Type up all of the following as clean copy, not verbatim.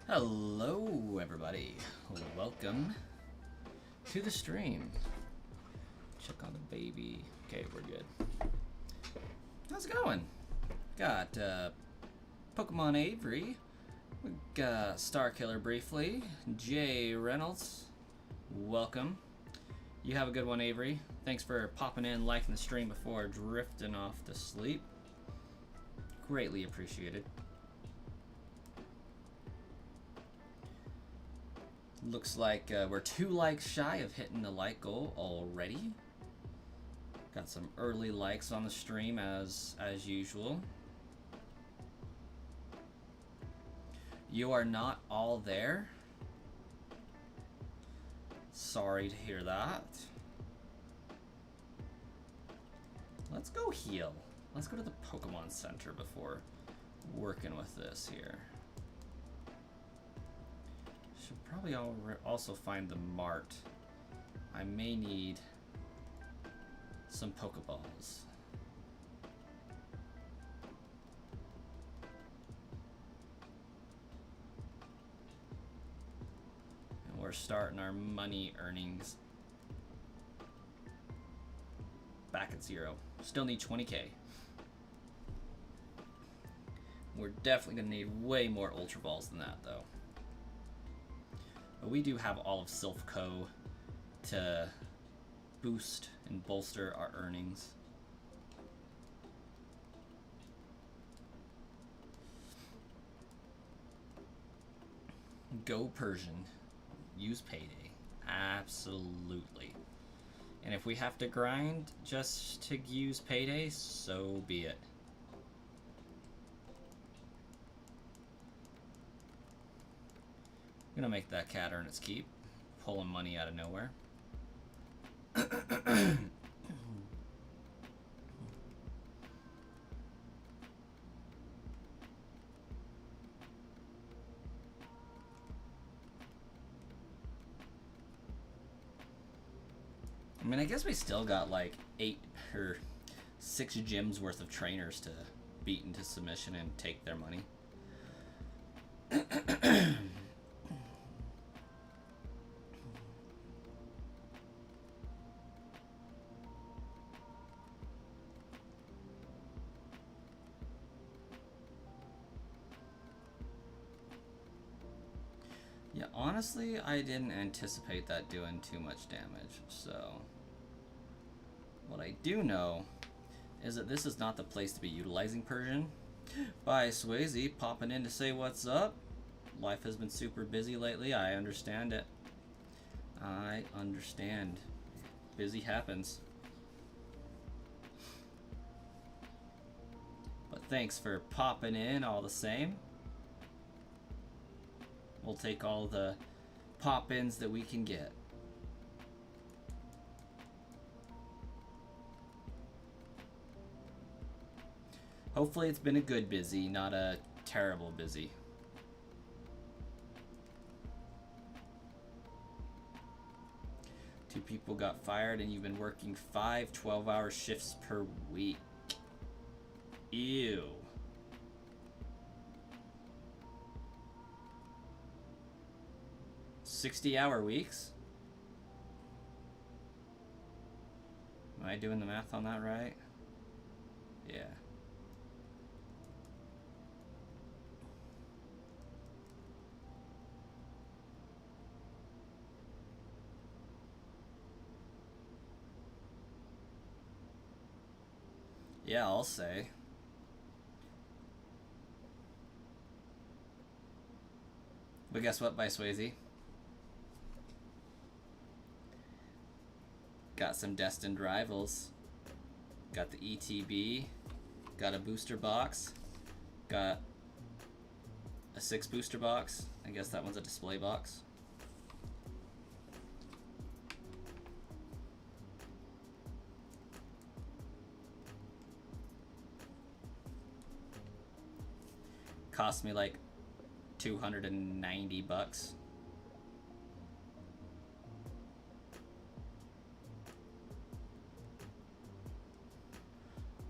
Hello everybody, welcome to the stream. Check on the baby. Okay, we're good. How's it going? Got Pokemon Avery, we got Star Killer briefly, Jay Reynolds, welcome. You have a good one, Avery. Thanks for popping in, liking the stream before drifting off to sleep. Greatly appreciated. Looks like we're 2 likes shy of hitting the like goal already. Got some early likes on the stream as usual. You are not all there. Sorry to hear that. Let's go heal. Let's go to the Pokemon Center before working with this here. Should probably also find the mart. I may need some Pokeballs. And we're starting our money earnings back at 0. Still need 20k. We're definitely gonna need way more Ultra Balls than that though. But we do have all of Silphco to boost and bolster our earnings. Go Persian. Use Payday. Absolutely. And if we have to grind just to use Payday, so be it. I'm gonna make that cat earn its keep, pulling money out of nowhere. I mean, I guess we still got like 8 or 6 gyms worth of trainers to beat into submission and take their money. Yeah, honestly, I didn't anticipate that doing too much damage, so... What I do know is that this is not the place to be utilizing Persian. Bye, Swayze, popping in to say what's up. Life has been super busy lately, I understand it. I understand. Busy happens. But thanks for popping in all the same. We'll take all the pop-ins that we can get. Hopefully it's been a good busy, not a terrible busy. Two people got fired and you've been working 5 12-hour shifts per week. Ew. $60-hour weeks? Am I doing the math on that right? Yeah. Yeah, I'll say. But guess what, by Swayze? Got some destined rivals. Got the ETB. Got a booster box. Got a 6 booster box. I guess that one's a display box. Cost me like $290.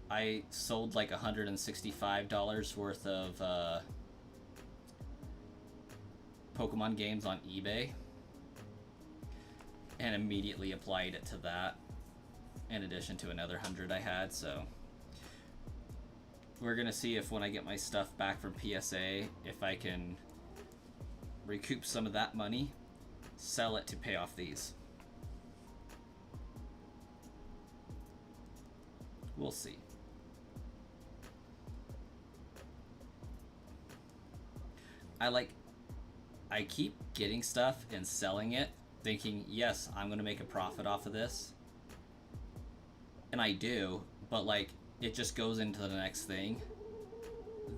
I sold like $165 worth of Pokemon games on eBay and immediately applied it to that in addition to another 100 I had, so we're gonna see if when I get my stuff back from PSA, if I can recoup some of that money, sell it to pay off these. We'll see. I keep getting stuff and selling it, thinking, yes, I'm gonna make a profit off of this. And I do, but like, it just goes into the next thing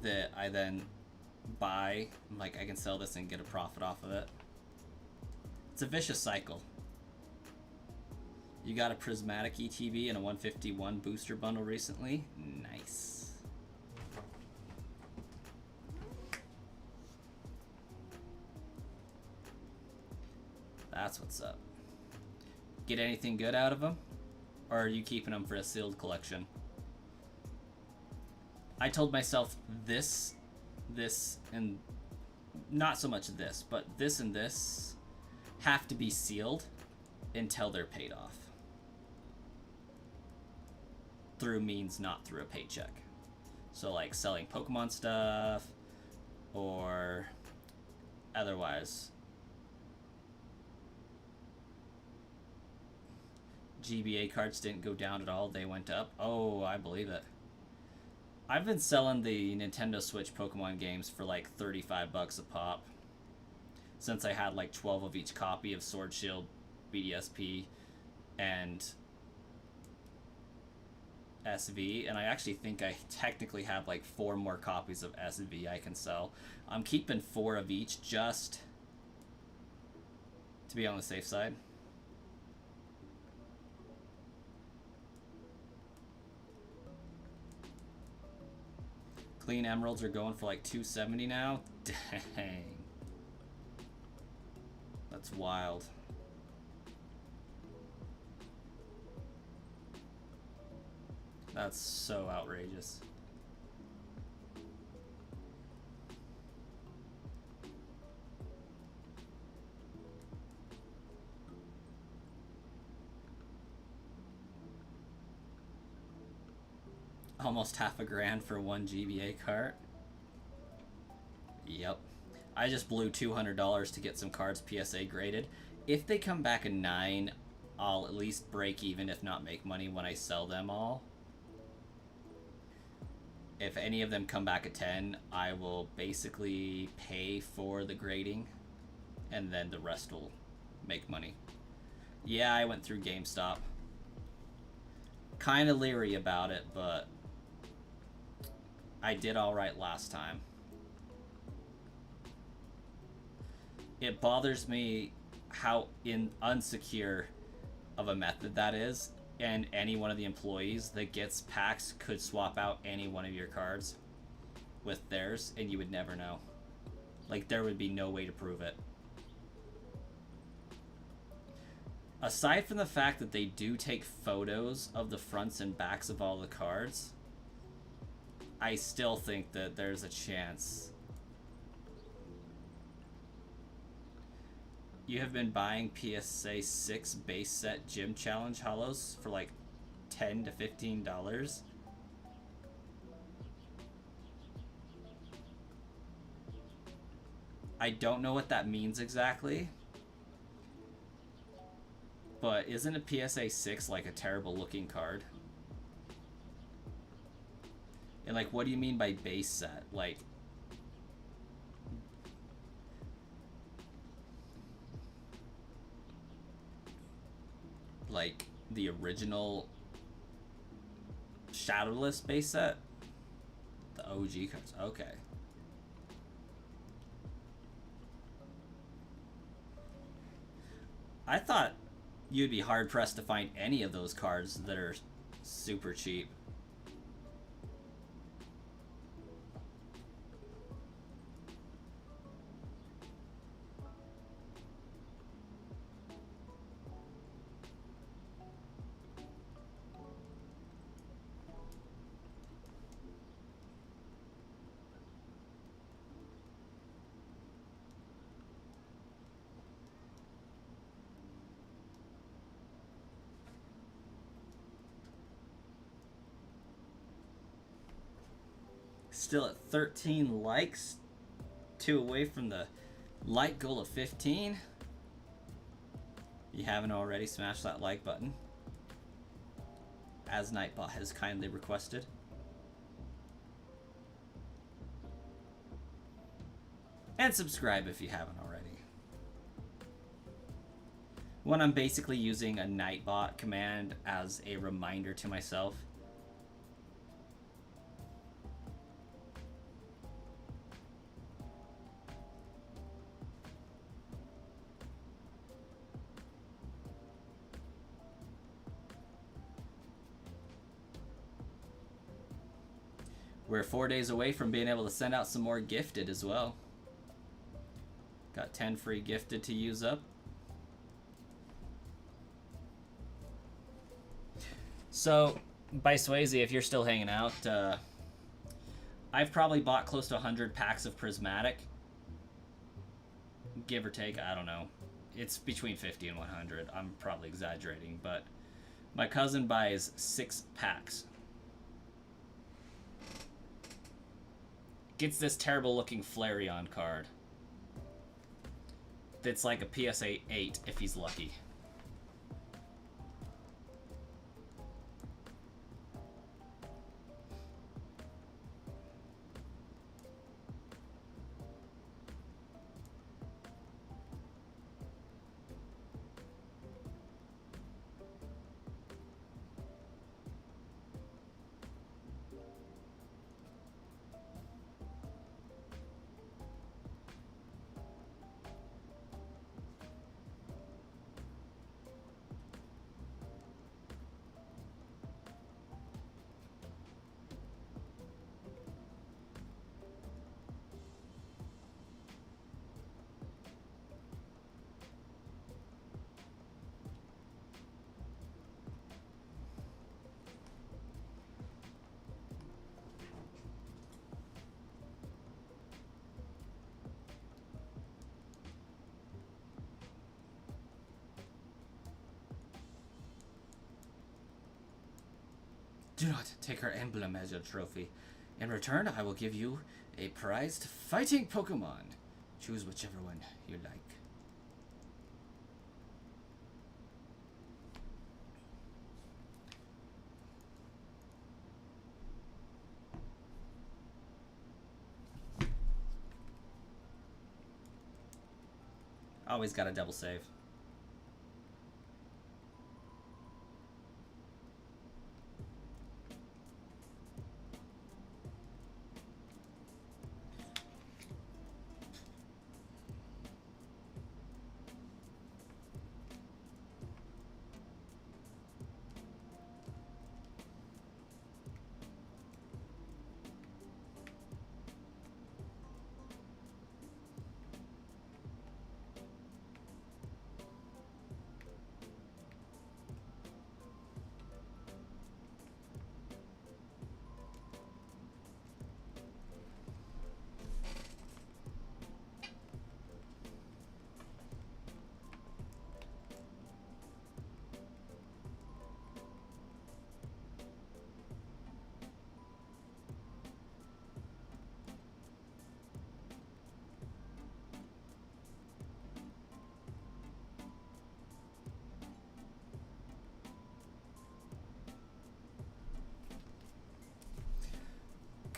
that I then buy. Like, I can sell this and get a profit off of it. It's a vicious cycle. You got a prismatic ETB and a 151 booster bundle recently? Nice. That's what's up. Get anything good out of them? Or are you keeping them for a sealed collection? I told myself this, and not so much this, but this and this have to be sealed until they're paid off. Through means not through a paycheck. So like selling Pokemon stuff or otherwise. GBA cards didn't go down at all, they went up. Oh, I believe it. I've been selling the Nintendo Switch Pokemon games for like $35 a pop since I had like 12 of each copy of Sword Shield, BDSP, and SV, and I actually think I technically have like 4 more copies of SV I can sell. I'm keeping 4 of each just to be on the safe side. Clean emeralds are going for like $270 now. Dang. That's wild. That's so outrageous. Almost half a grand for one GBA cart. Yep. I just blew $200 to get some cards PSA graded. If they come back a 9, I'll at least break even, if not make money, when I sell them all. If any of them come back a 10, I will basically pay for the grading, and then the rest will make money. Yeah, I went through GameStop. Kind of leery about it, but I did alright last time. It bothers me how unsecure of a method that is, and any one of the employees that gets packs could swap out any one of your cards with theirs, and you would never know. Like, there would be no way to prove it. Aside from the fact that they do take photos of the fronts and backs of all the cards, I still think that there's a chance. You have been buying PSA 6 base set gym challenge hollows for like $10 to $15. I don't know what that means exactly. But isn't a PSA 6 like a terrible looking card? And like, what do you mean by base set? Like the original Shadowless base set? The OG cards. Okay. I thought you'd be hard pressed to find any of those cards that are super cheap. Still at 13 likes, 2 away from the like goal of 15. If you haven't already, smash that like button, as Nightbot has kindly requested. And subscribe if you haven't already. When I'm basically using a Nightbot command as a reminder to myself. We're 4 days away from being able to send out some more gifted as well. Got 10 free gifted to use up. So, by Swayze, if you're still hanging out, I've probably bought close to 100 packs of Prismatic. Give or take, I don't know. It's between 50 and 100. I'm probably exaggerating, but my cousin buys 6 packs. Gets this terrible looking Flareon card. That's like a PSA 8 if he's lucky. Do not take her emblem as your trophy. In return, I will give you a prized fighting Pokemon. Choose whichever one you like. Always got a double save.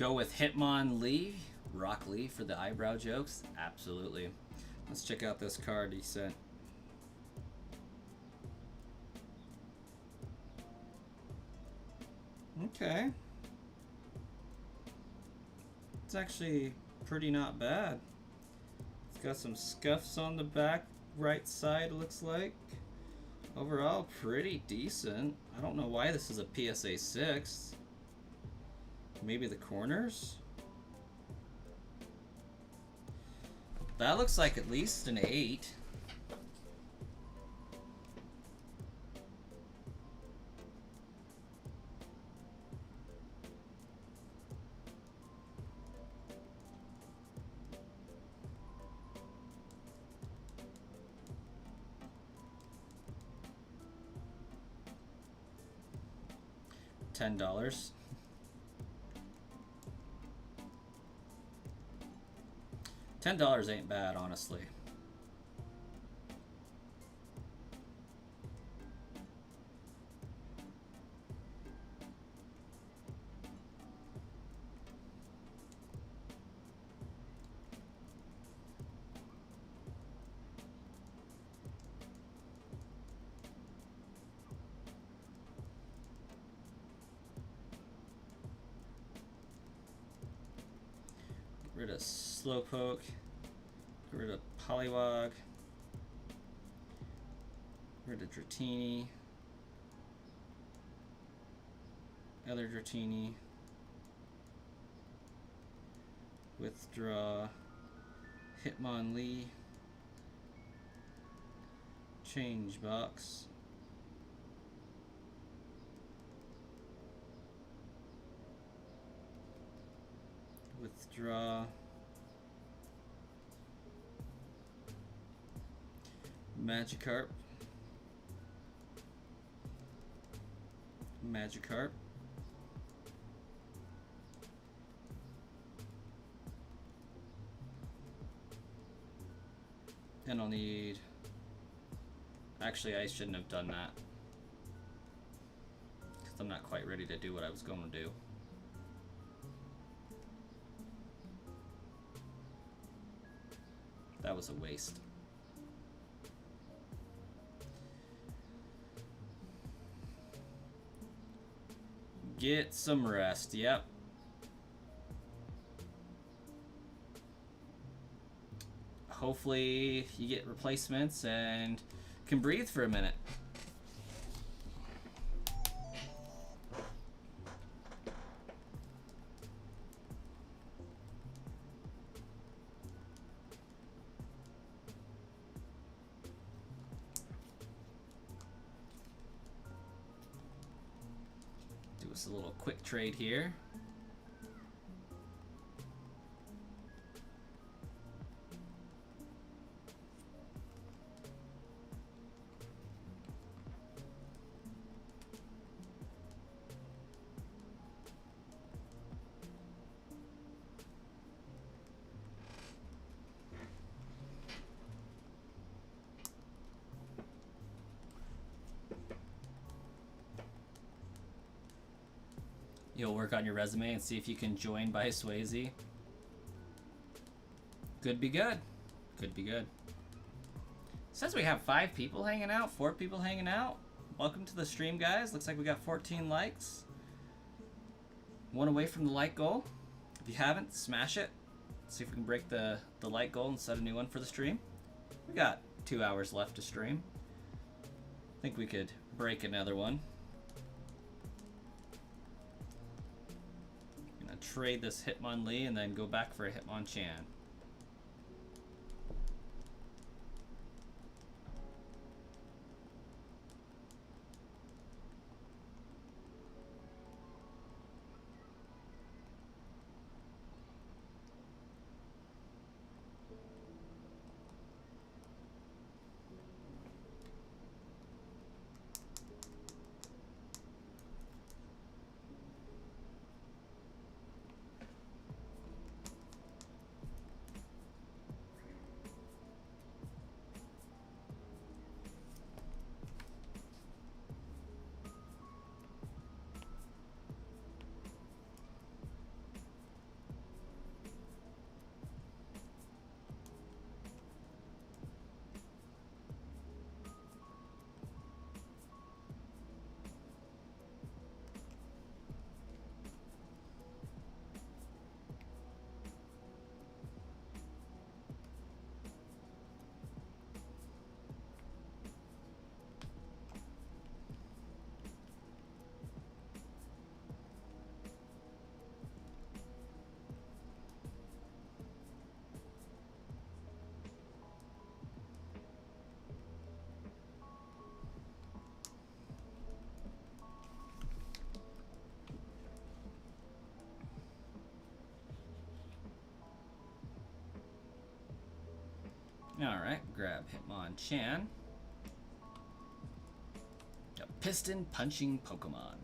Go with Hitmonlee, Rock Lee for the eyebrow jokes? Absolutely. Let's check out this card he sent. Okay. It's actually pretty not bad. It's got some scuffs on the back right side, looks like. Overall, pretty decent. I don't know why this is a PSA 6. Maybe the corners? That looks like at least an 8. $10. $10 ain't bad, honestly. Get rid of Slowpoke. Get rid of Poliwag. Get rid of Dratini. Other Dratini. Withdraw. Hitmonlee. Change box. Withdraw. Magikarp. Magikarp. And I'll need... Actually, I shouldn't have done that. Because I'm not quite ready to do what I was going to do. That was a waste. Get some rest, yep. Hopefully you get replacements and can breathe for a minute. Do us a little quick trade here. You'll work on your resume and see if you can join by Swayze. Could be good. Could be good. Says we have 5 people hanging out, 4 people hanging out. Welcome to the stream, guys. Looks like we got 14 likes. One away from the like goal. If you haven't, smash it. See if we can break the like goal and set a new one for the stream. We got 2 hours left to stream. I think we could break another one. I'm gonna trade this Hitmonlee and then go back for a Hitmonchan. Alright, grab Hitmonchan. A piston punching Pokemon.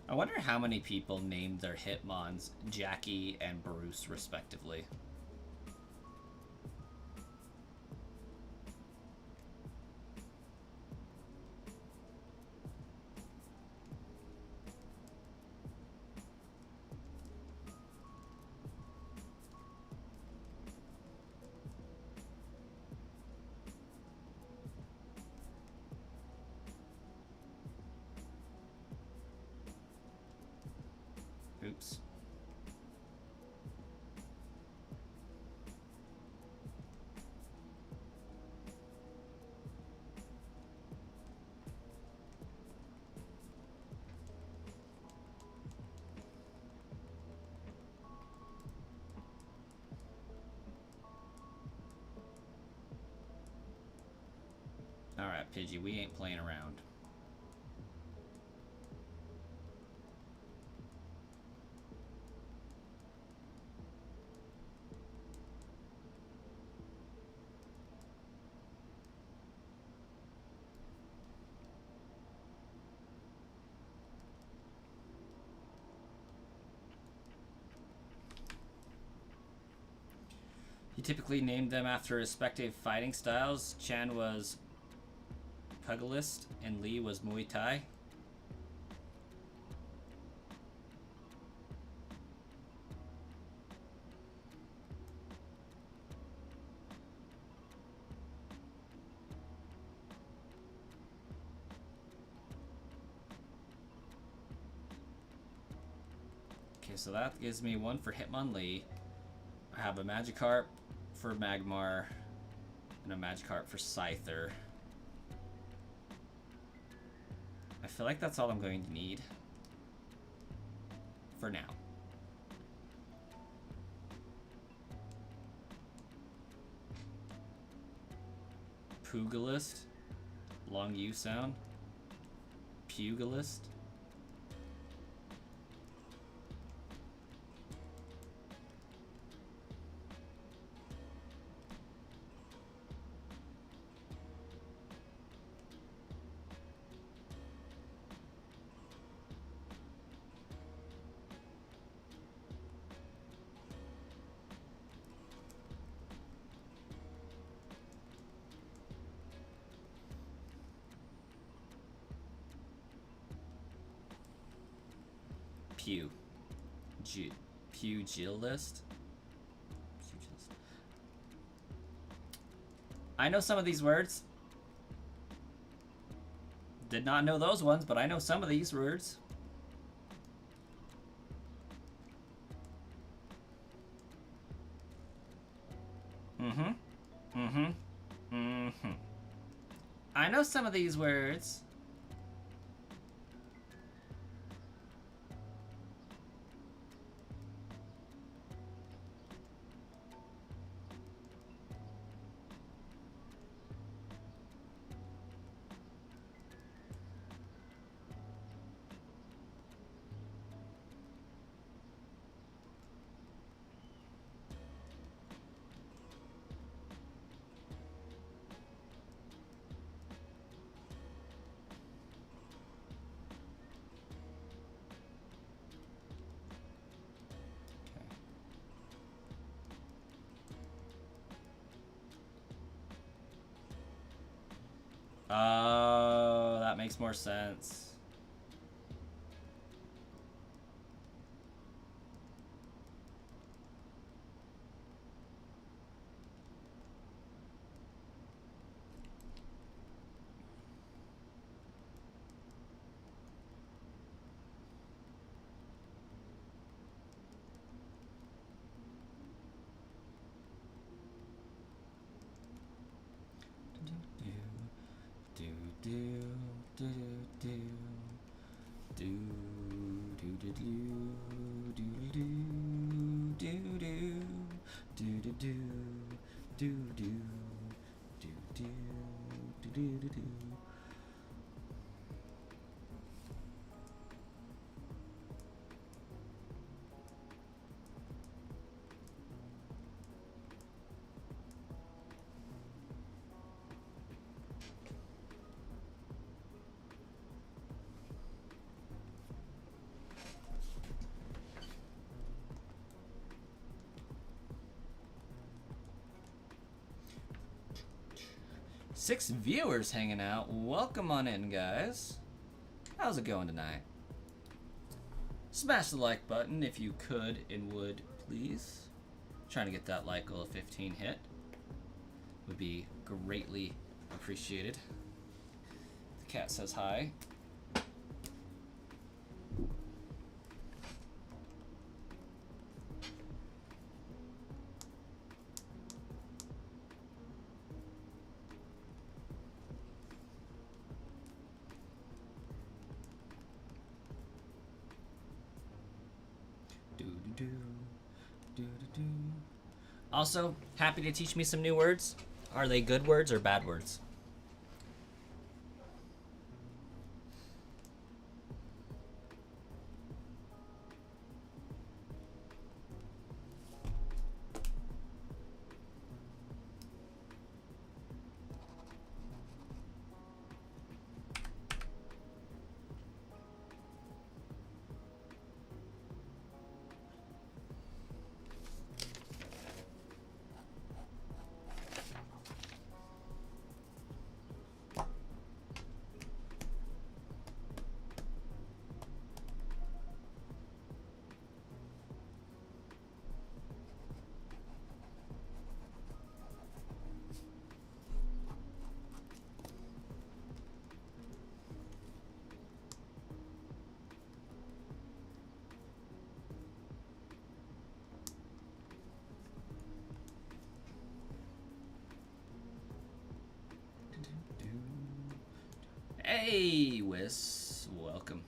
I wonder how many people named their Hitmons Jackie and Bruce respectively. Oops. Alright, Pidgey, we ain't playing around. He typically named them after respective fighting styles. Chan was Pugilist and Lee was Muay Thai. Okay, so that gives me one for Hitmonlee. I have a Magikarp for Magmar and a Magikarp for Scyther. I feel like that's all I'm going to need for now. Pugilist, long U sound. Pugilist. Pugilist. Pugilist. I know some of these words. Did not know those ones, but I know some of these words. I know some of these words. Oh, that makes more sense. Six viewers hanging out. Welcome on in, guys. How's it going tonight? Smash the like button if you could and would, please. Trying to get that like goal of 15 hit. Would be greatly appreciated. The cat says hi. Also, happy to teach me some new words. Are they good words or bad words? Hey, Wiss. Welcome.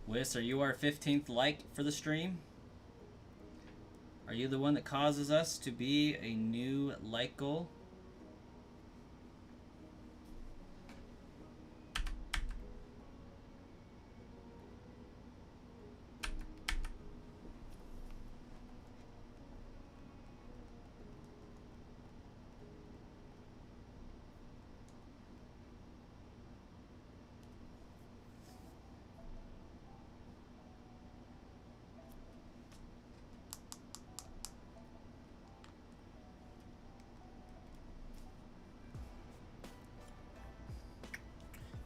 Wiss, are you our 15th like for the stream? Are you the one that causes us to be a new like goal?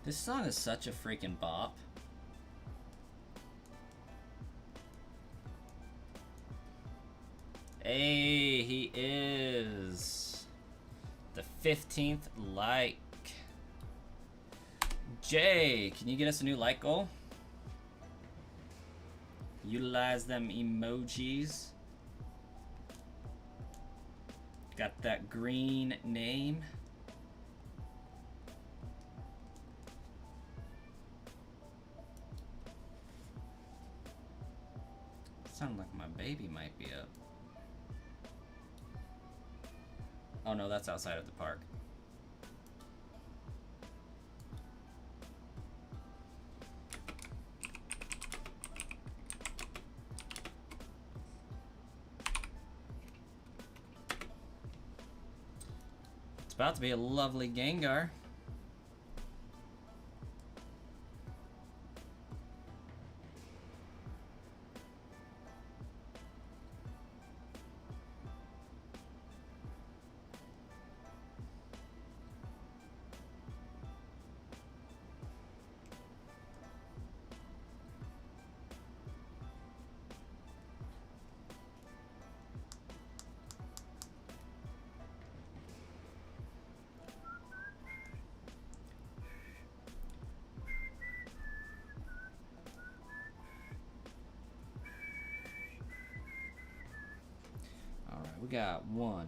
This song is such a freaking bop. Hey, he is the 15th like. Jay, can you get us a new like goal? Utilize them emojis. Got that green name. Sound like my baby might be up. Oh no, that's outside of the park. It's about to be a lovely Gengar. We got 1,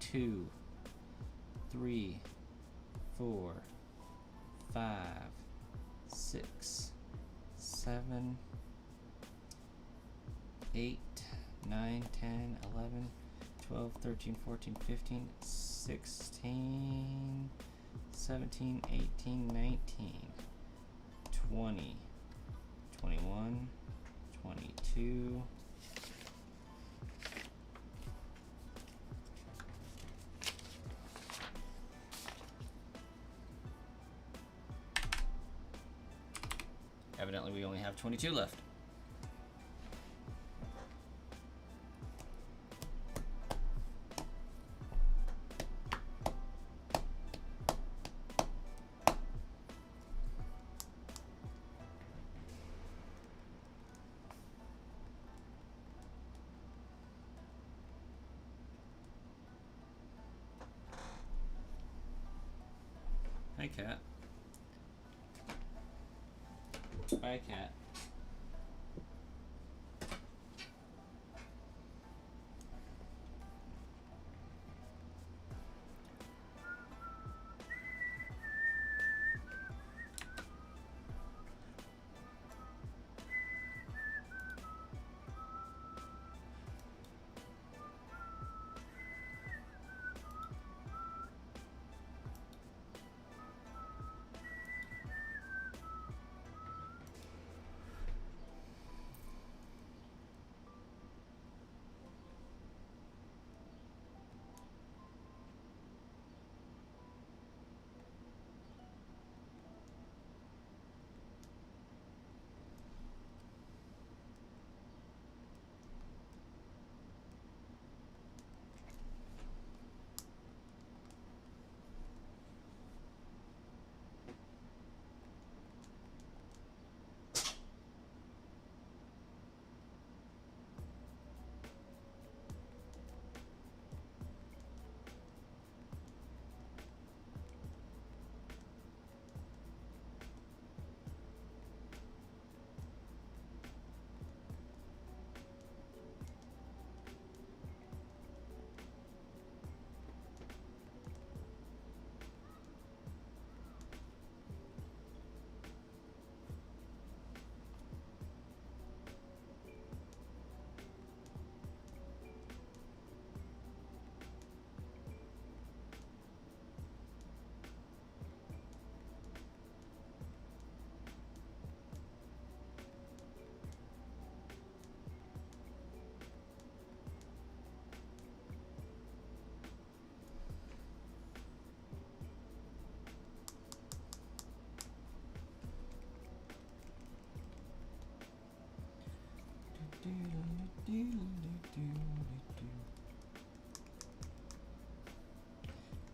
2, 3, 4, 5, 6, 7, 8, 9, 10, 11, 12, 13, 14, 15, 16, 17, 18, 19, 20, 21, 22. Evidently, we only have 22 left. Hey, cat. Bye, cat.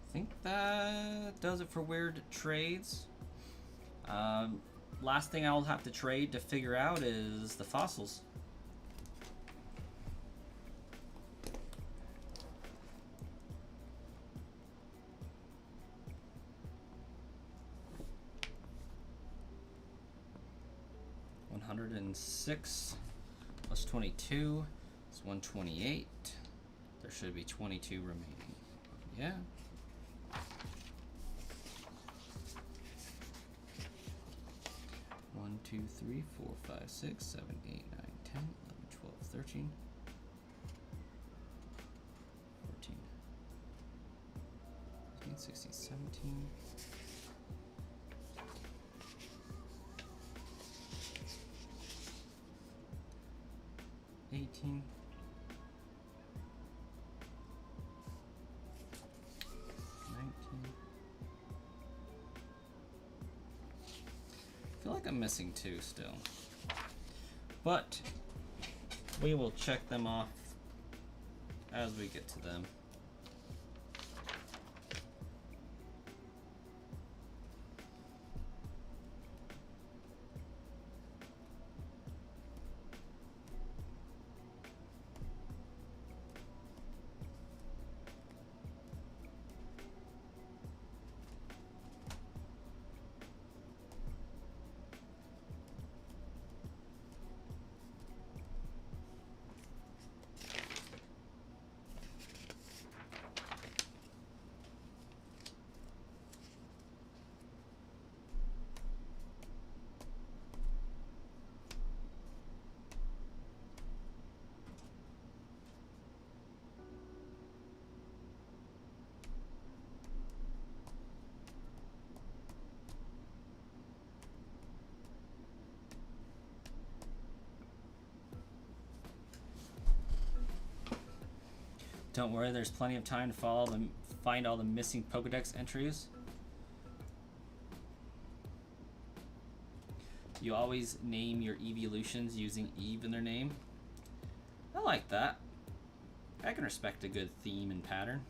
I think that does it for weird trades. Last thing I'll have to trade to figure out is the fossils. $106 plus 22 is 128. There should be 22 remaining. Yeah. 1, 2, 3, 4, 5, 6, 7, 8, 9, 10, 11, 12, 13, 14, 15, 16, 17. 18, 19. I feel like I'm missing 2 still, but we will check them off as we get to them. Don't worry, there's plenty of time to find all the missing Pokedex entries. You always name your evolutions using Eve in their name. I like that. I can respect a good theme and pattern.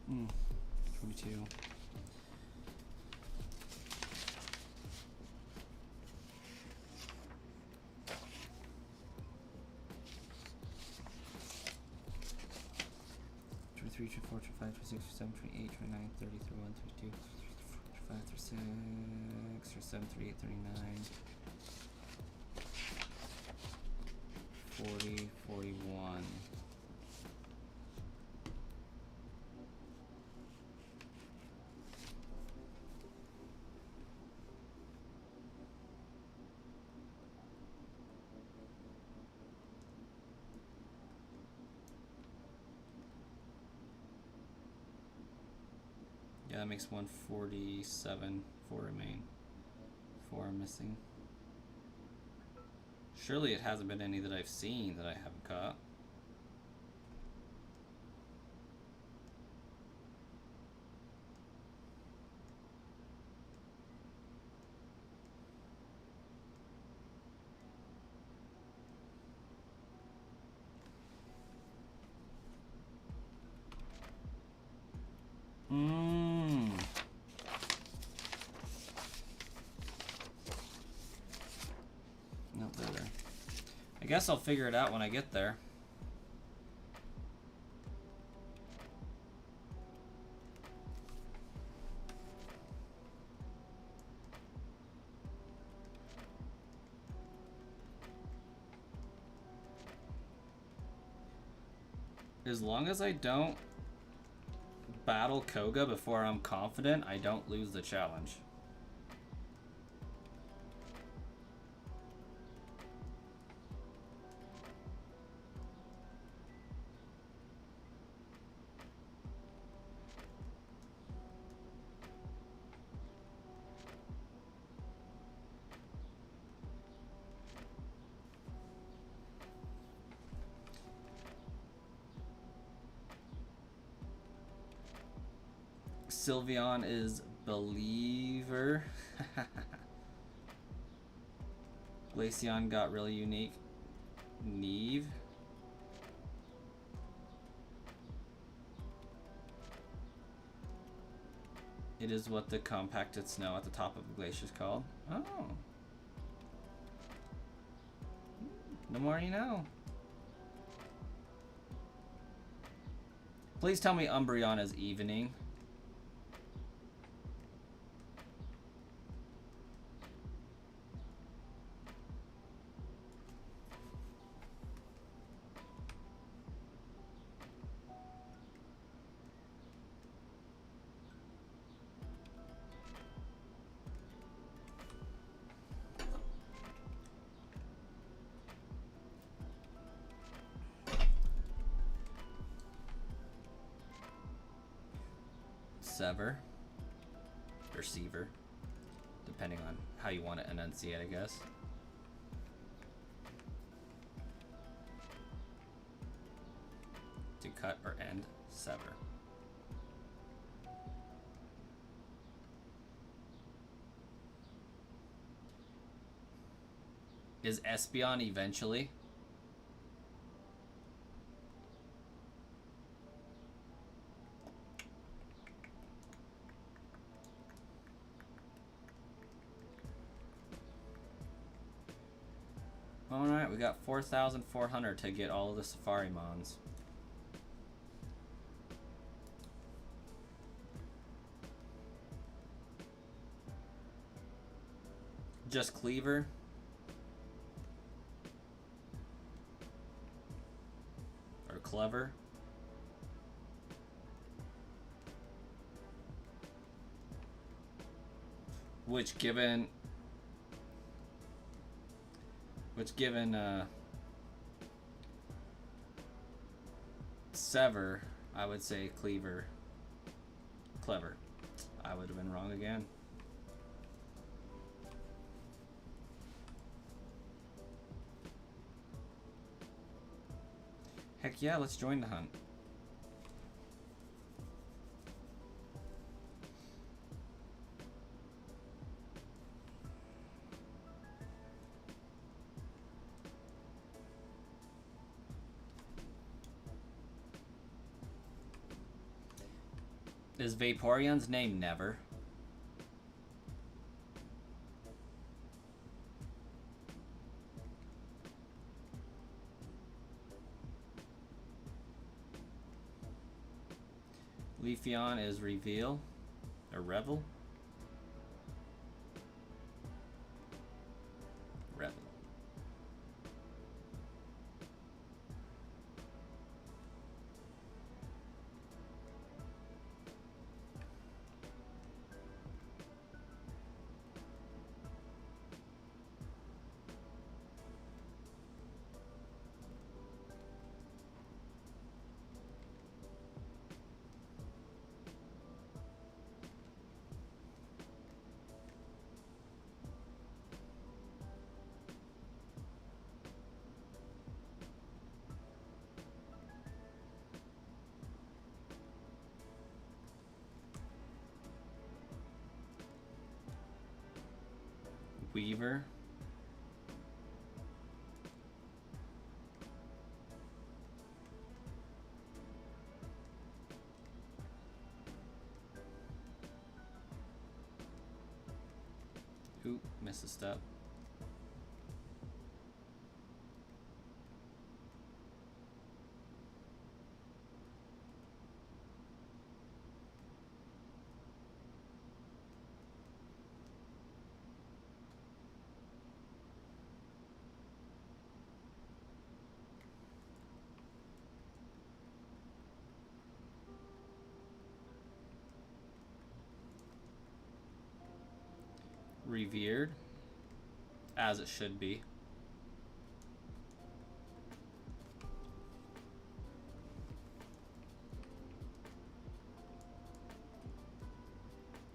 Hmm. 22. Three, 4, 5, 6, 7, 8, 29, 30, 31, 32, 35, 36, 37, 38, 39, 40, 41. Yeah, that makes 147. 4 remain. 4 are missing. Surely it hasn't been any that I've seen that I haven't caught. guess I'll figure it out when I get there. As long as I don't battle Koga before I'm confident, I don't lose the challenge. Sylveon is Believer. Glaceon got really unique. Neve. It is what the compacted snow at the top of the glacier is called. Oh. The more you know. Please tell me Umbreon is evening. Sever or Seaver, depending on how you want to enunciate, I guess. To cut or end, sever. Is Espeon eventually? Alright, we got 4,400 to get all of the Safari Mons. Just Cleaver. Or Clever. Which given Sever, I would say Cleaver. Clever. I would have been wrong again. Heck yeah, let's join the hunt. Is Vaporeon's name Never? Leafeon is Reveal or Revel? Revel. Weaver. Oop, missed a step. revered, as it should be.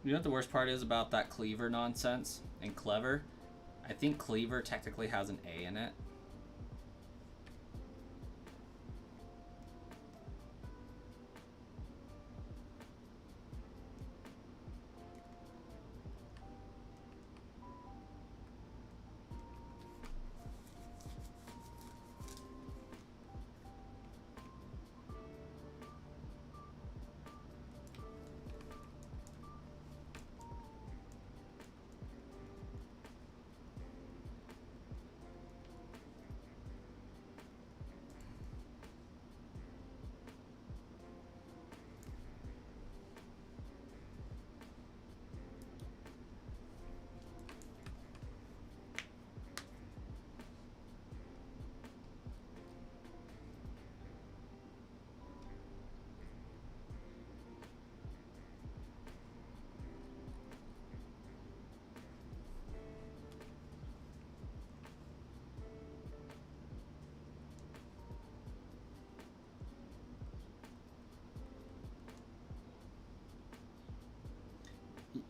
You know what the worst part is about that cleaver nonsense and clever? I think cleaver technically has an A in it.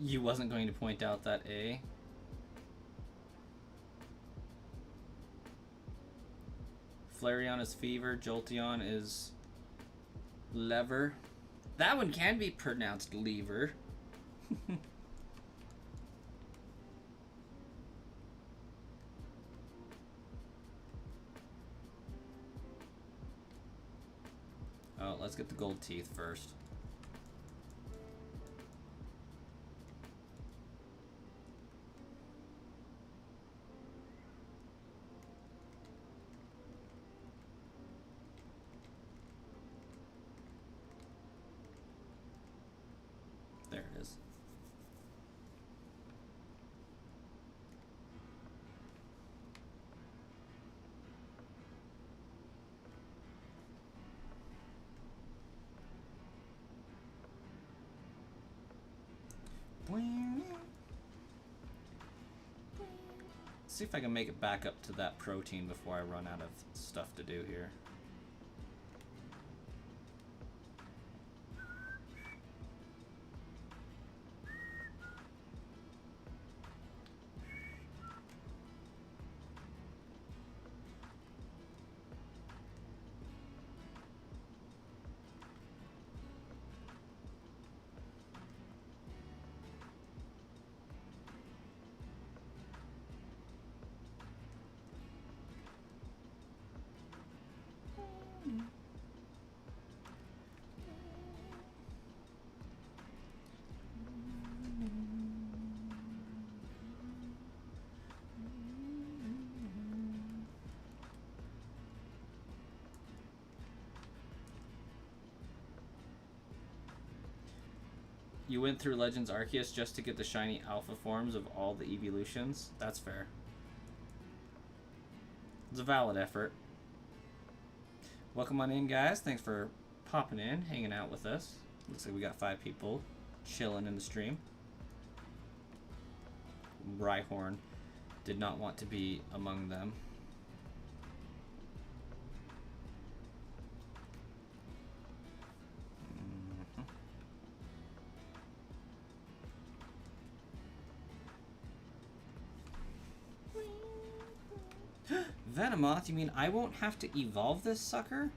You wasn't going to point out that A. Flareon is fever. Jolteon is lever. That one can be pronounced lever. Oh, let's get the gold teeth first. There it is. See if I can make it back up to that protein before I run out of stuff to do here. You went through Legends Arceus just to get the shiny alpha forms of all the evolutions? That's fair. It's a valid effort. Welcome on in, guys. Thanks for popping in, hanging out with us. Looks like we got 5 people chilling in the stream. Rhyhorn did not want to be among them. Venomoth, you mean I won't have to evolve this sucker?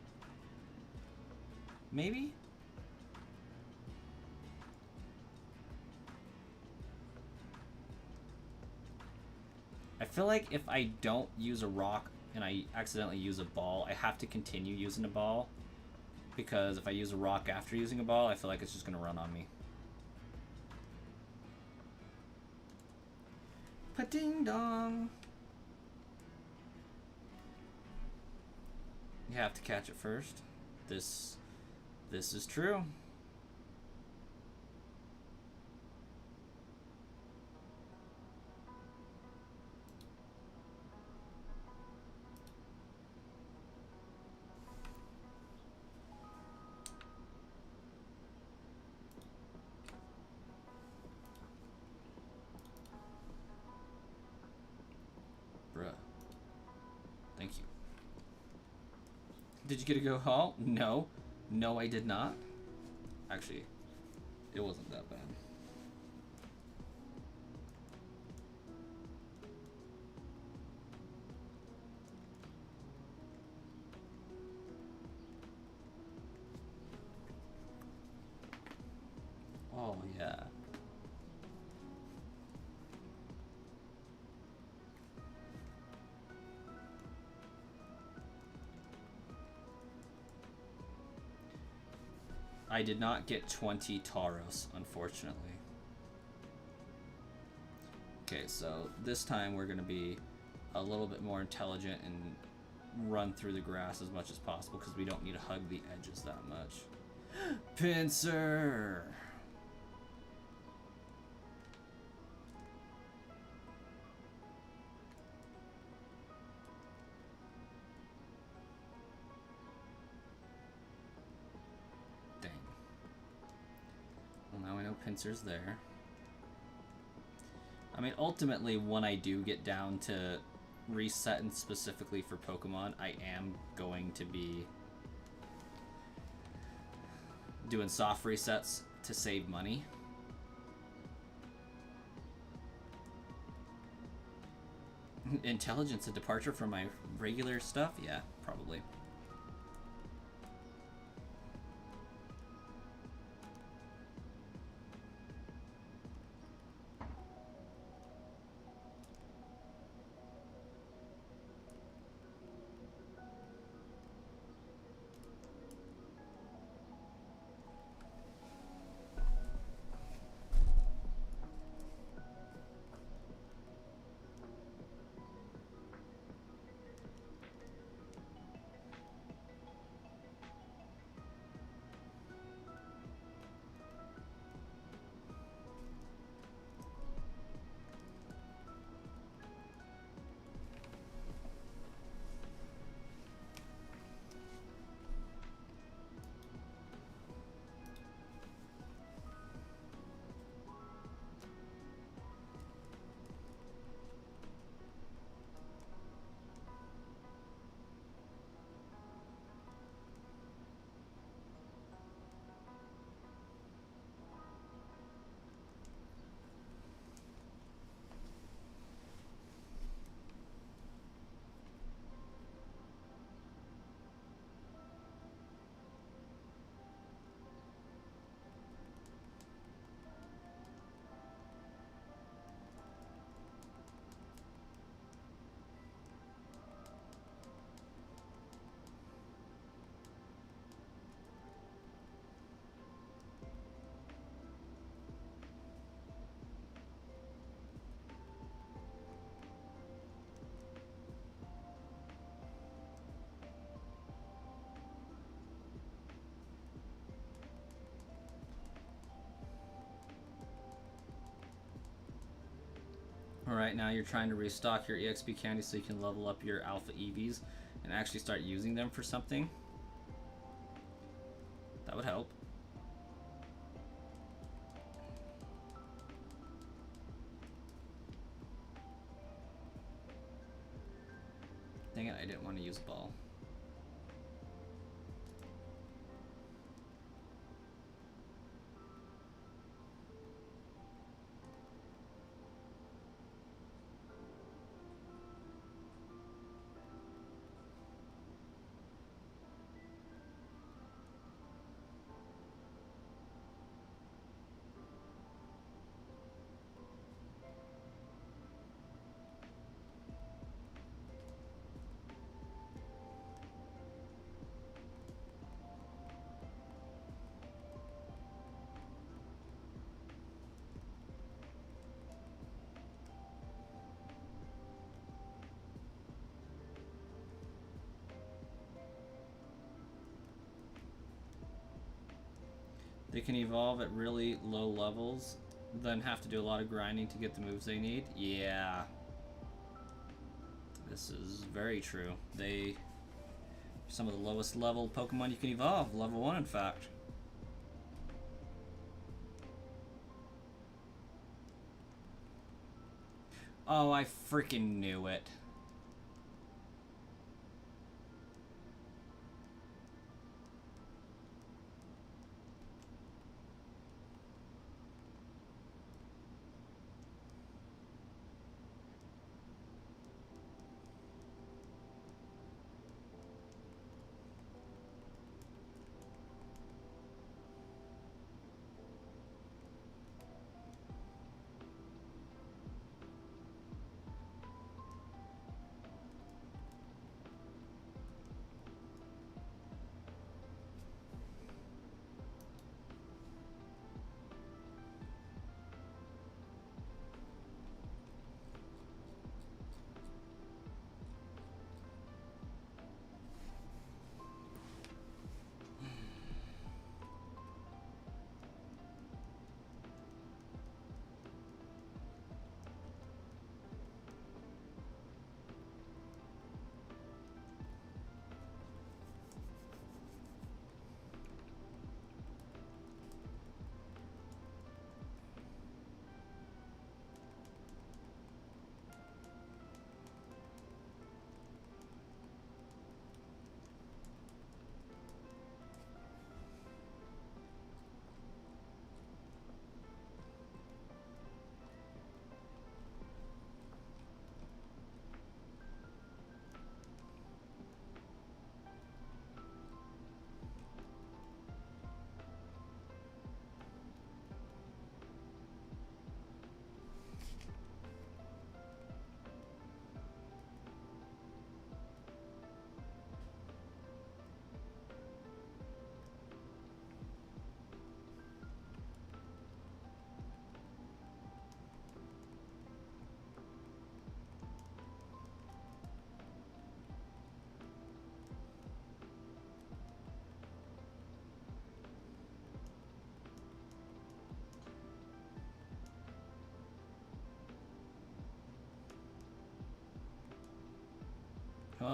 Maybe? I feel like if I don't use a rock and I accidentally use a ball, I have to continue using a ball. Because if I use a rock after using a ball, I feel like it's just going to run on me. Pa-ding dong! You have to catch it first. This is true. Did you get a go haul? No. No, I did not. Actually, it wasn't that bad. Oh, yeah. I did not get 20 Tauros, unfortunately. Okay, so this time we're going to be a little bit more intelligent and run through the grass as much as possible because we don't need to hug the edges that much. Pincer! Dang. Well, now I know Pincer's there. I mean, ultimately, when I do get down to resetting specifically for Pokemon, I am going to be doing soft resets to save money. Intelligence, a departure from my regular stuff? Yeah, probably. Alright, now you're trying to restock your EXP candies so you can level up your Alpha EVs and actually start using them for something. That would help. Dang it, I didn't want to use ball. They can evolve at really low levels, then have to do a lot of grinding to get the moves they need. Yeah. This is very true. They some of the lowest level Pokemon you can evolve. Level 1, in fact. Oh, I freaking knew it.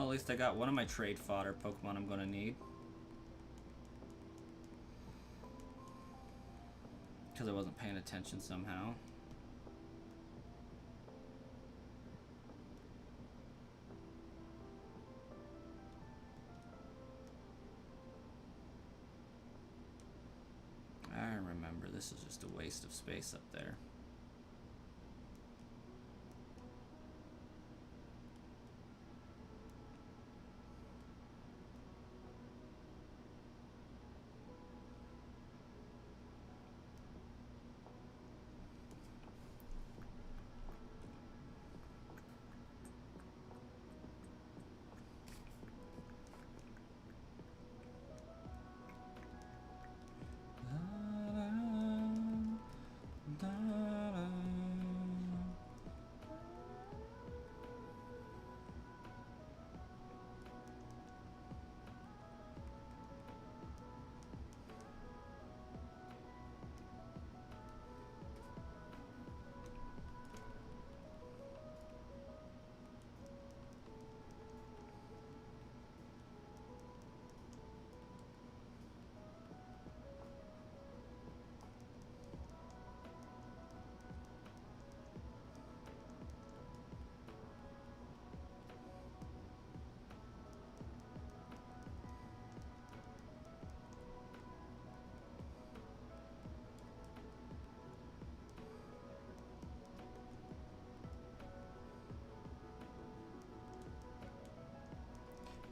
at least I got one of my trade fodder Pokemon I'm gonna need. Because I wasn't paying attention somehow. I remember, this is just a waste of space up there.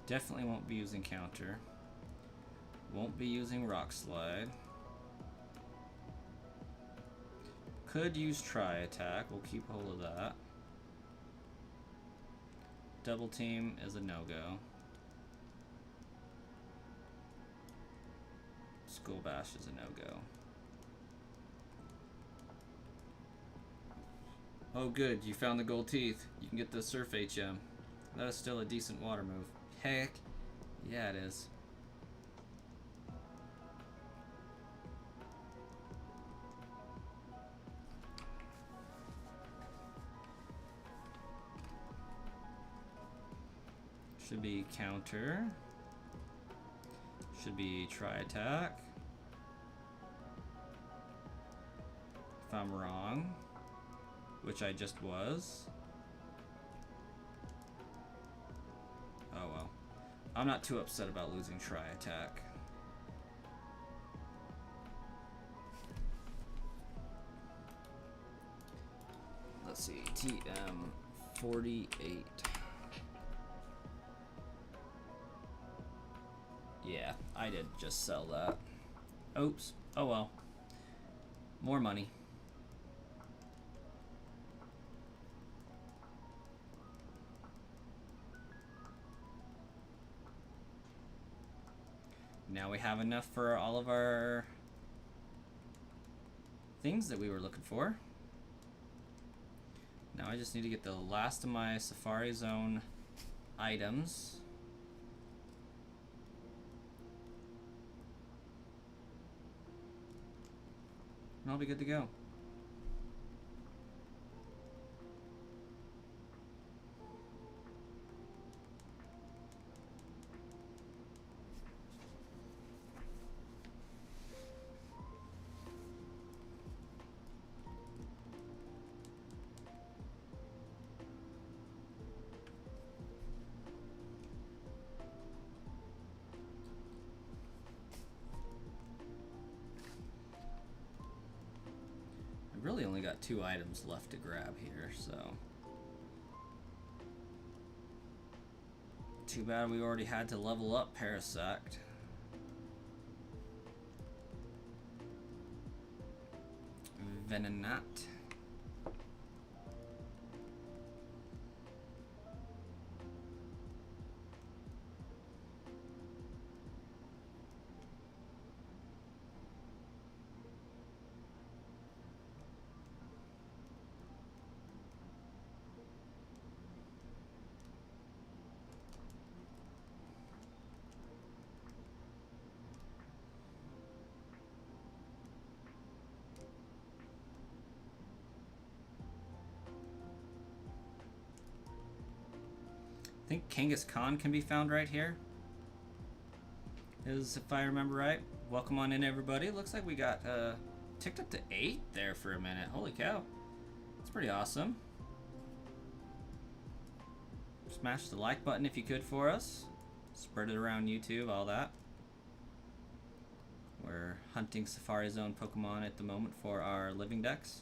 Definitely won't be using counter. Won't be using rock slide. Could use try attack. We'll keep hold of that. Double team is a no-go. School bash is a no-go. Oh good, you found the gold teeth. You can get the Surf HM. That is still a decent water move. Heck, yeah it is. Should be counter. Should be try attack. If I'm wrong, which I just was. Oh well. I'm not too upset about losing try attack. Let's see, TM 48. Yeah, I did just sell that. Oops. Oh well. More money. Now we have enough for all of our things that we were looking for. Now I just need to get the last of my Safari Zone items. And I'll be good to go. Really only got 2 items left to grab here, so too bad we already had to level up Parasect. Venonat. think Kangaskhan can be found right here. If I remember right. Welcome on in, everybody. Looks like we got ticked up to 8 there for a minute. Holy cow. That's pretty awesome. Smash the like button if you could for us. Spread it around YouTube, all that. We're hunting Safari Zone Pokemon at the moment for our living decks.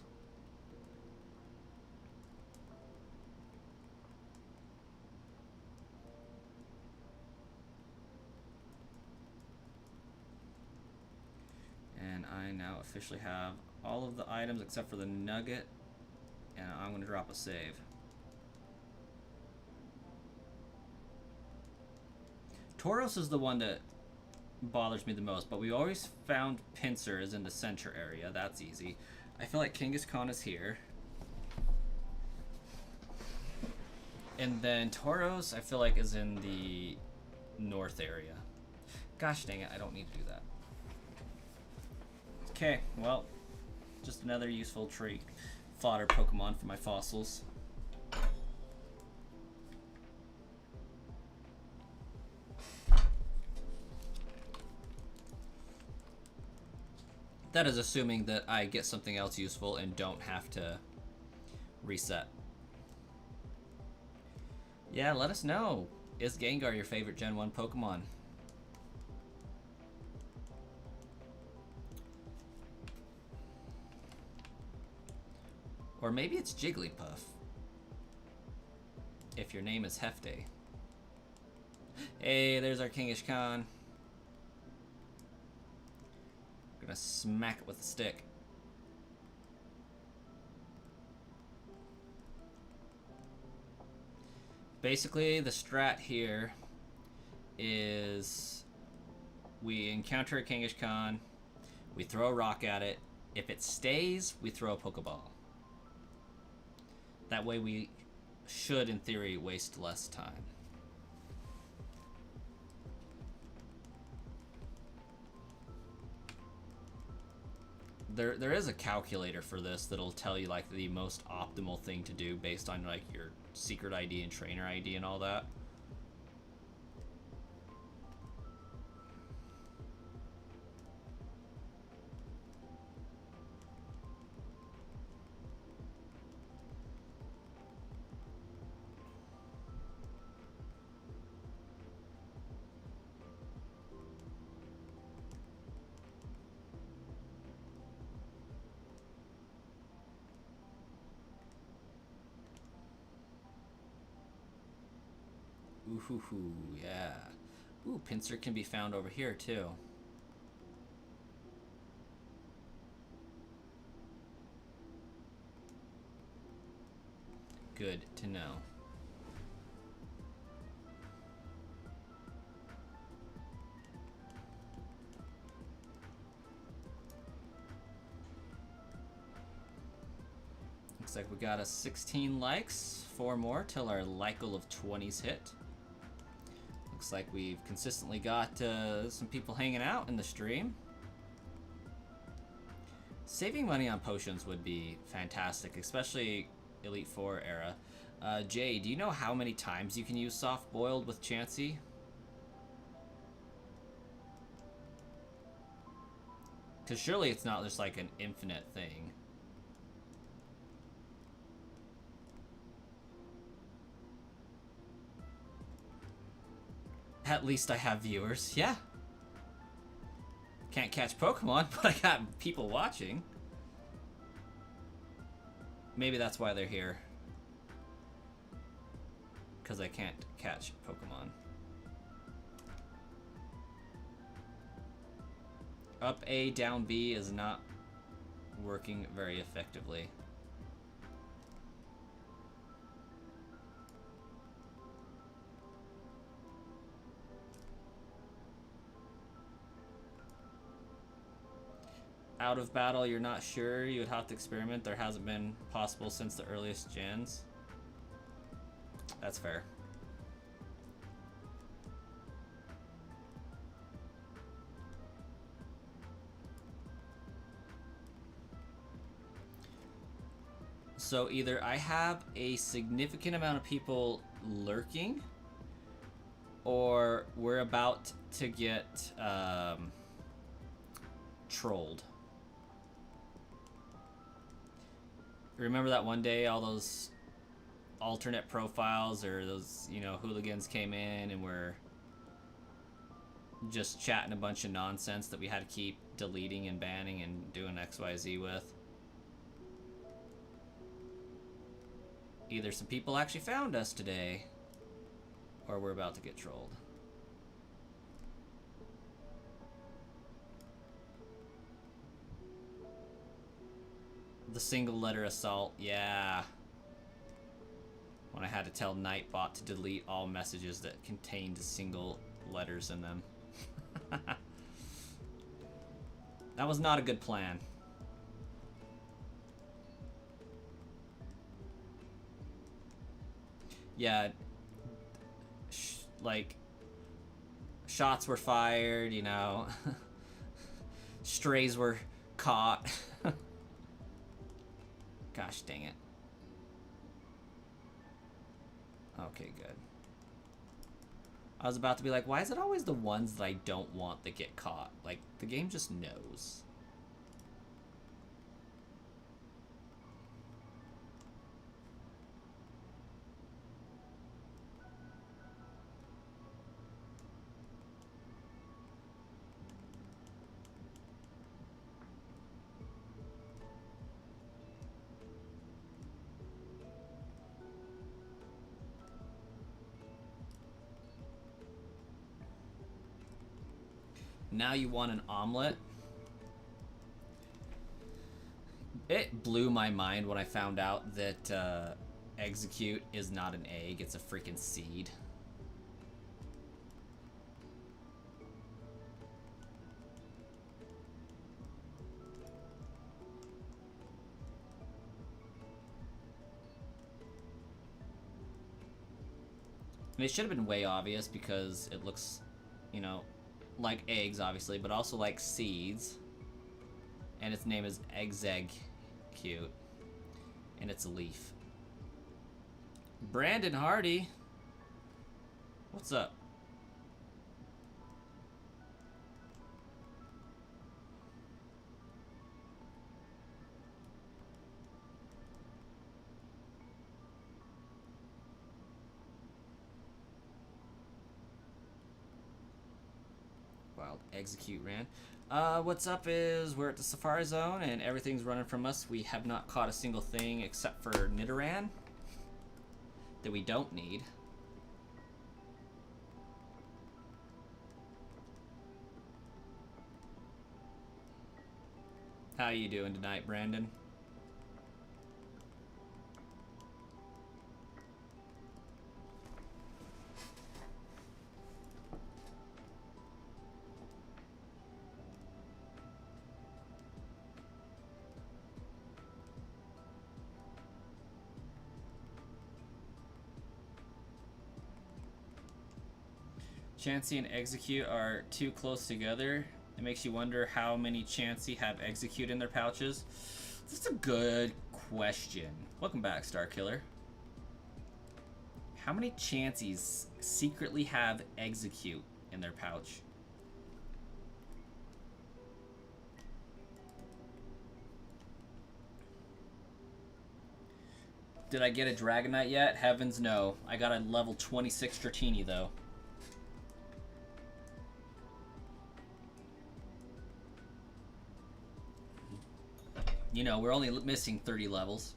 And I now officially have all of the items except for the nugget. And I'm going to drop a save. Tauros is the one that bothers me the most, but we always found Pinsir is in the center area. That's easy. I feel like Kangaskhan is here. And then Tauros, I feel like, is in the north area. Gosh dang it, I don't need to do that. Okay, well, just another useful tree fodder Pokemon for my fossils. That is assuming that I get something else useful and don't have to reset. Yeah, let us know. Is Gengar your favorite Gen 1 Pokemon? Or maybe it's Jigglypuff. If your name is Hefty. Hey, there's our Kangaskhan. Gonna smack it with a stick. Basically, the strat here is we encounter a Kangaskhan, we throw a rock at it. If it stays, we throw a Pokeball. That way we should, in theory, waste less time. There is a calculator for this that'll tell you like the most optimal thing to do based on like your secret ID and trainer ID and all that. Ooh, yeah. Ooh, Pinsir can be found over here too. Good to know. Looks like we got a 16 likes, 4 more till our Lycle of 20s hit. Looks like we've consistently got some people hanging out in the stream. Saving money on potions would be fantastic, especially Elite Four era. Jay, do you know how many times you can use soft boiled with Chansey? Because surely it's not just like an infinite thing. At least I have viewers, yeah. Can't catch Pokemon, but I got people watching. Maybe that's why they're here. Because I can't catch Pokemon. Up A, down B is not working very effectively. Out of battle, you're not sure. You would have to experiment. There hasn't been possible since the earliest gens. That's fair. So either I have a significant amount of people lurking, or we're about to get trolled. Remember that one day all those alternate profiles or those, you know, hooligans came in and were just chatting a bunch of nonsense that we had to keep deleting and banning and doing XYZ with? Either some people actually found us today, or we're about to get trolled. The single letter assault, yeah. When I had to tell Nightbot to delete all messages that contained single letters in them. That was not a good plan. Yeah, like, shots were fired, you know. Strays were caught. Gosh dang it. Okay, good. I was about to be like, why is it always the ones that I don't want that get caught? Like, the game just knows. Now you want an omelet? It blew my mind when I found out that execute is not an egg, it's a freaking seed. And it should have been way obvious because it looks, you know, like eggs, obviously, but also like seeds. And its name is Exegcute. And it's a leaf. Brandon Hardy. What's up? Wild Execute ran. What's up is we're at the Safari Zone and everything's running from us. We have not caught a single thing except for Nidoran that we don't need. How you doing tonight, Brandon? Chansey and Execute are too close together. It makes you wonder how many Chansey have Execute in their pouches. That's a good question. Welcome back, Starkiller. How many Chanseys secretly have Execute in their pouch? Did I get a Dragonite yet? Heavens no. I got a level 26 Dratini though. You know, we're only missing 30 levels.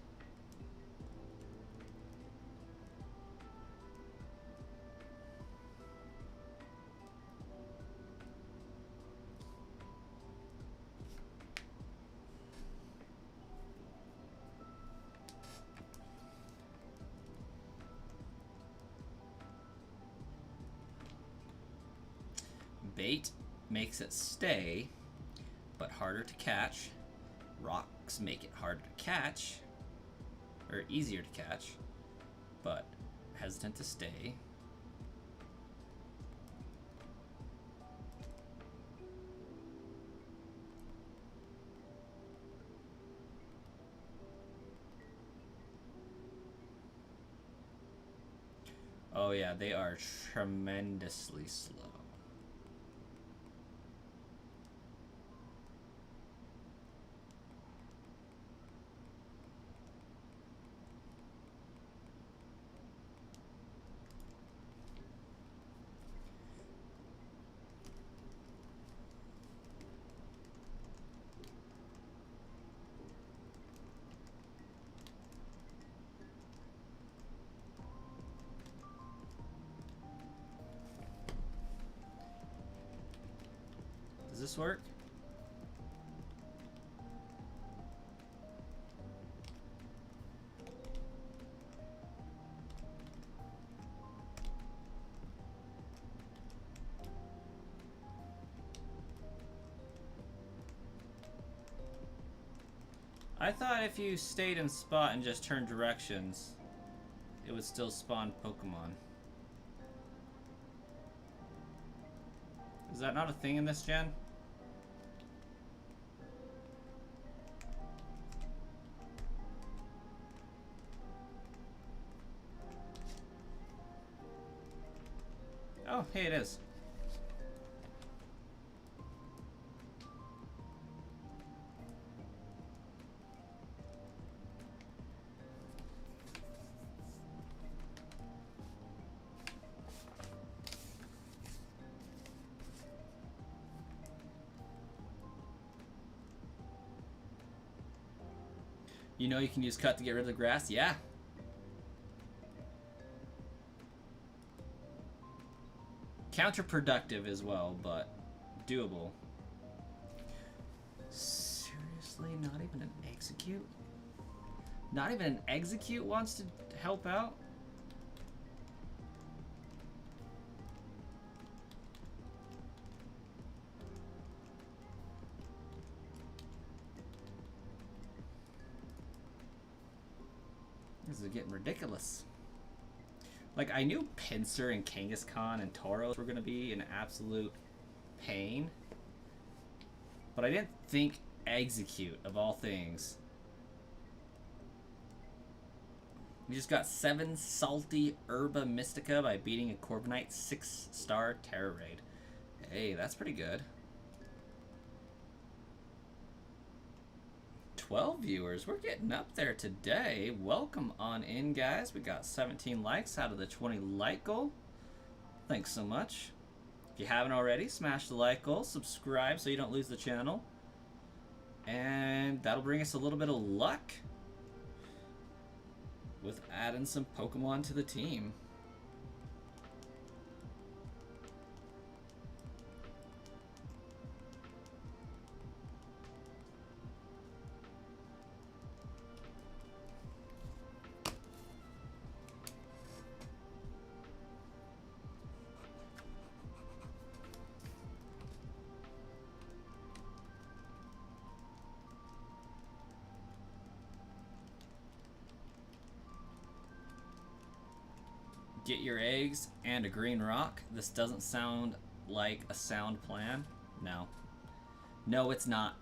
Bait makes it stay, but harder to catch. Rocks make it harder to catch, or easier to catch, but hesitant to stay. Oh yeah, they are tremendously slow. Does this work? I thought if you stayed in spot and just turned directions, it would still spawn Pokemon. Is that not a thing in this gen? Oh, hey, it is. You know you can use cut to get rid of the grass? Yeah. Counterproductive as well, but doable. Seriously, not even an execute? Not even an execute wants to help out? This is getting ridiculous. Like, I knew Pinsir and Kangaskhan and Tauros were going to be an absolute pain. But I didn't think Execute, of all things. We just got 7 salty Herba Mystica by beating a Corviknight 6-star Terra Raid. Hey, that's pretty good. 12 viewers. We're getting up there today. Welcome on in, guys. We got 17 likes out of the 20 like goal. Thanks so much. If you haven't already, smash the like goal, subscribe so you don't lose the channel. And that'll bring us a little bit of luck with adding some Pokemon to the team. Get your eggs and a green rock. This doesn't sound like a sound plan. No. No, it's not.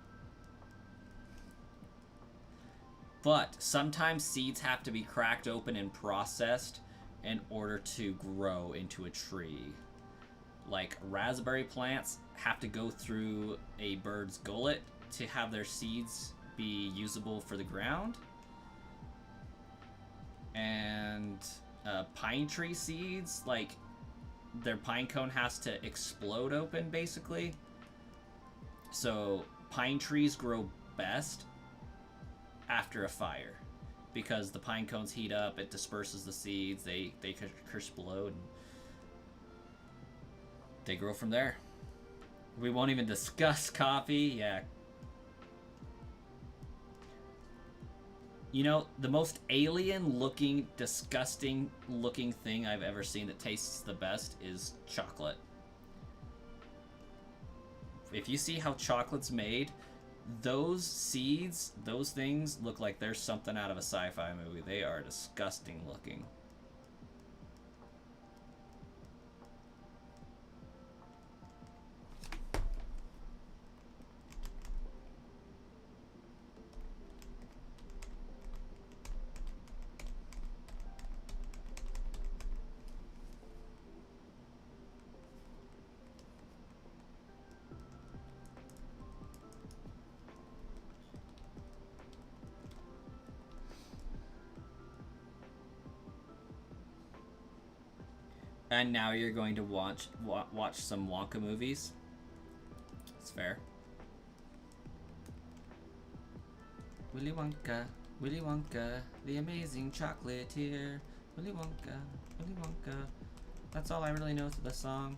But sometimes seeds have to be cracked open and processed in order to grow into a tree. Like raspberry plants have to go through a bird's gullet to have their seeds be usable for the ground. And pine tree seeds, like their pine cone has to explode open basically. So pine trees grow best after a fire because the pine cones heat up, it disperses the seeds, they explode, and they grow from there. We won't even discuss coffee. Yeah. You know, the most alien looking, disgusting looking thing I've ever seen that tastes the best is chocolate. If you see how chocolate's made, those seeds, those things look like they're something out of a sci-fi movie. They are disgusting looking. And now you're going to watch some Wonka movies. It's fair. Willy Wonka, the amazing chocolatier. Willy Wonka, Willy Wonka. That's all I really know to the song.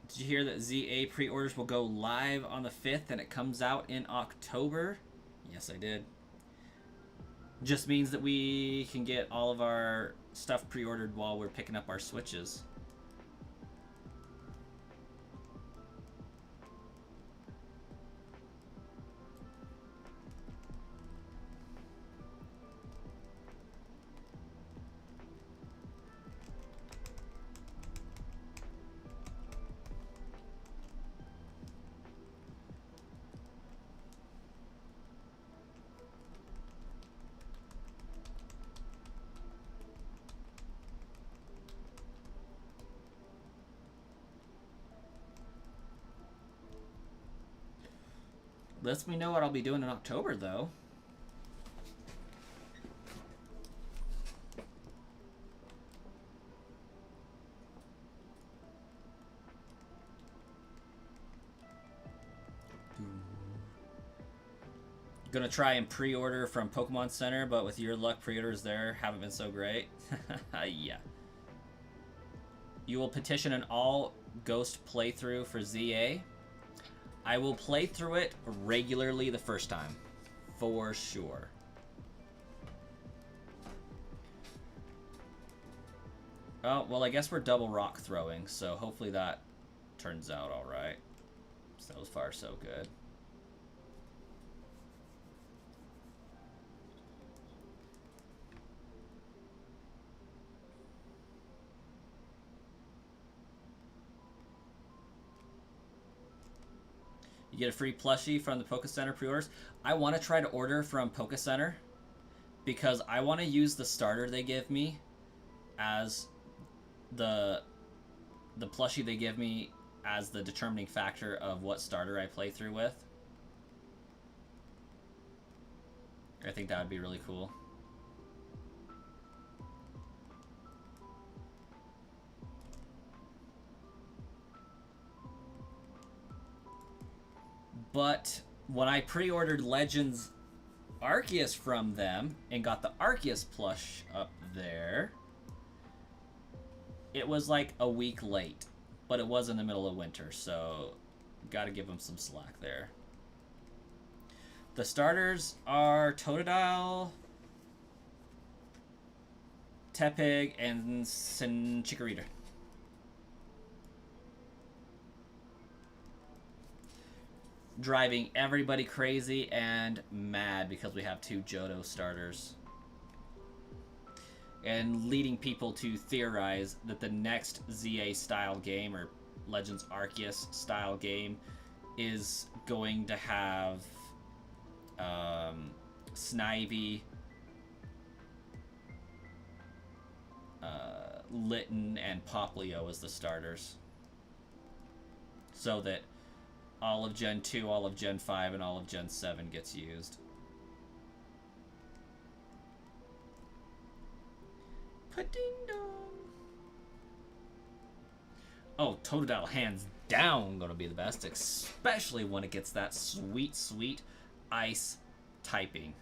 Did you hear that ZA pre-orders will go live on the 5th and it comes out in October? Yes, I did. Just means that we can get all of our stuff pre-ordered while we're picking up our Switches. Lets me know what I'll be doing in October, though. Gonna try and pre-order from Pokemon Center, but with your luck, pre-orders there haven't been so great. Yeah. You will petition an all-ghost playthrough for ZA. I will play through it regularly the first time. For sure. Oh, well, I guess we're double rock throwing, so hopefully that turns out alright. So far, so good. You get a free plushie from the Poke Center pre-orders. I want to try to order from Poke Center because I want to use the starter they give me as the plushie they give me as the determining factor of what starter I play through with. I think that would be really cool. But when I pre-ordered Legends Arceus from them and got the Arceus plush up there, it was like a week late, but it was in the middle of winter, so gotta give them some slack there. The starters are Totodile, Tepig, and Chikorita. Driving everybody crazy and mad because we have 2 Johto starters. And leading people to theorize that the next ZA style game, or Legends Arceus style game, is going to have Snivy, Litten, and Poplio as the starters. So that all of Gen 2, all of Gen 5, and all of Gen 7 gets used. Ding-dong. Oh, Totodile hands down gonna be the best, especially when it gets that sweet, sweet ice typing.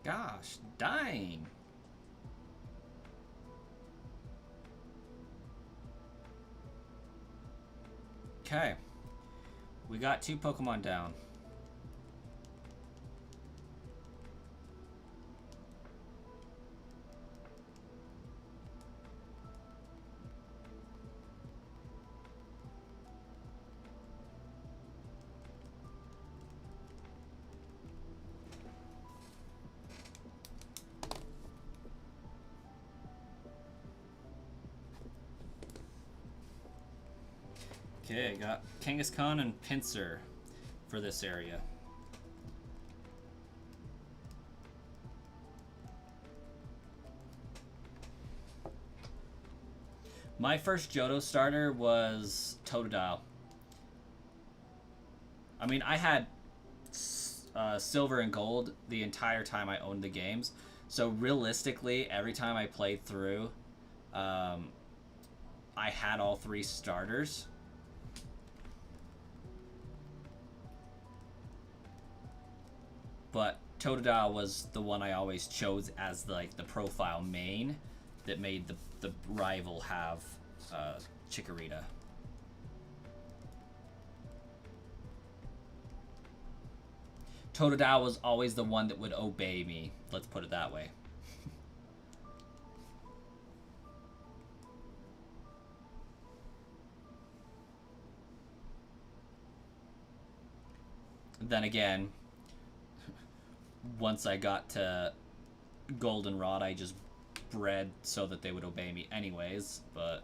Gosh, dang. Okay. We got 2 Pokemon down. Okay, got Kangaskhan and Pinsir for this area. My first Johto starter was Totodile. I mean, I had silver and gold the entire time I owned the games. So realistically, every time I played through, I had all 3 starters. But Totodile was the one I always chose as like the profile main that made the rival have Chikorita. Totodile was always the one that would obey me. Let's put it that way. Then again, once I got to Goldenrod, I just bred so that they would obey me anyways, but...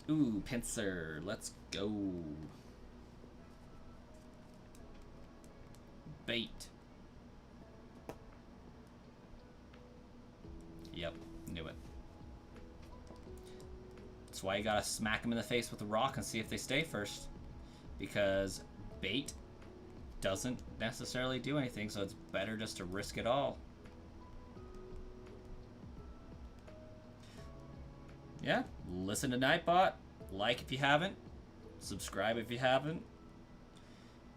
Ooh, Pinsir, let's go. Bait. Yep, knew it. That's why you gotta smack them in the face with a rock and see if they stay first. Because bait doesn't necessarily do anything, so it's better just to risk it all. Yeah, listen to Nightbot. Like if you haven't. Subscribe if you haven't.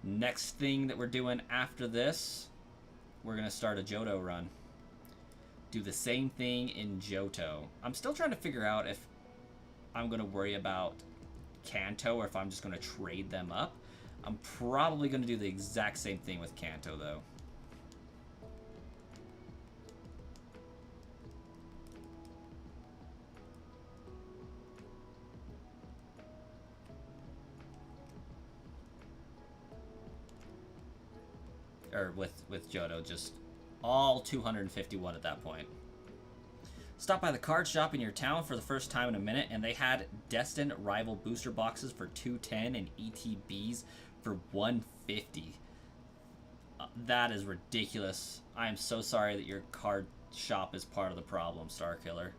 Next thing that we're doing after this, we're going to start a Johto run. Do the same thing in Johto. I'm still trying to figure out if I'm going to worry about Kanto or if I'm just going to trade them up. I'm probably going to do the exact same thing with Kanto, though. Or with Johto, just all 251 at that point. Stop by the card shop in your town for the first time in a minute, and they had Destined Rival booster boxes for 210 and ETBs for 150. That is ridiculous. I am so sorry that your card shop is part of the problem, Starkiller.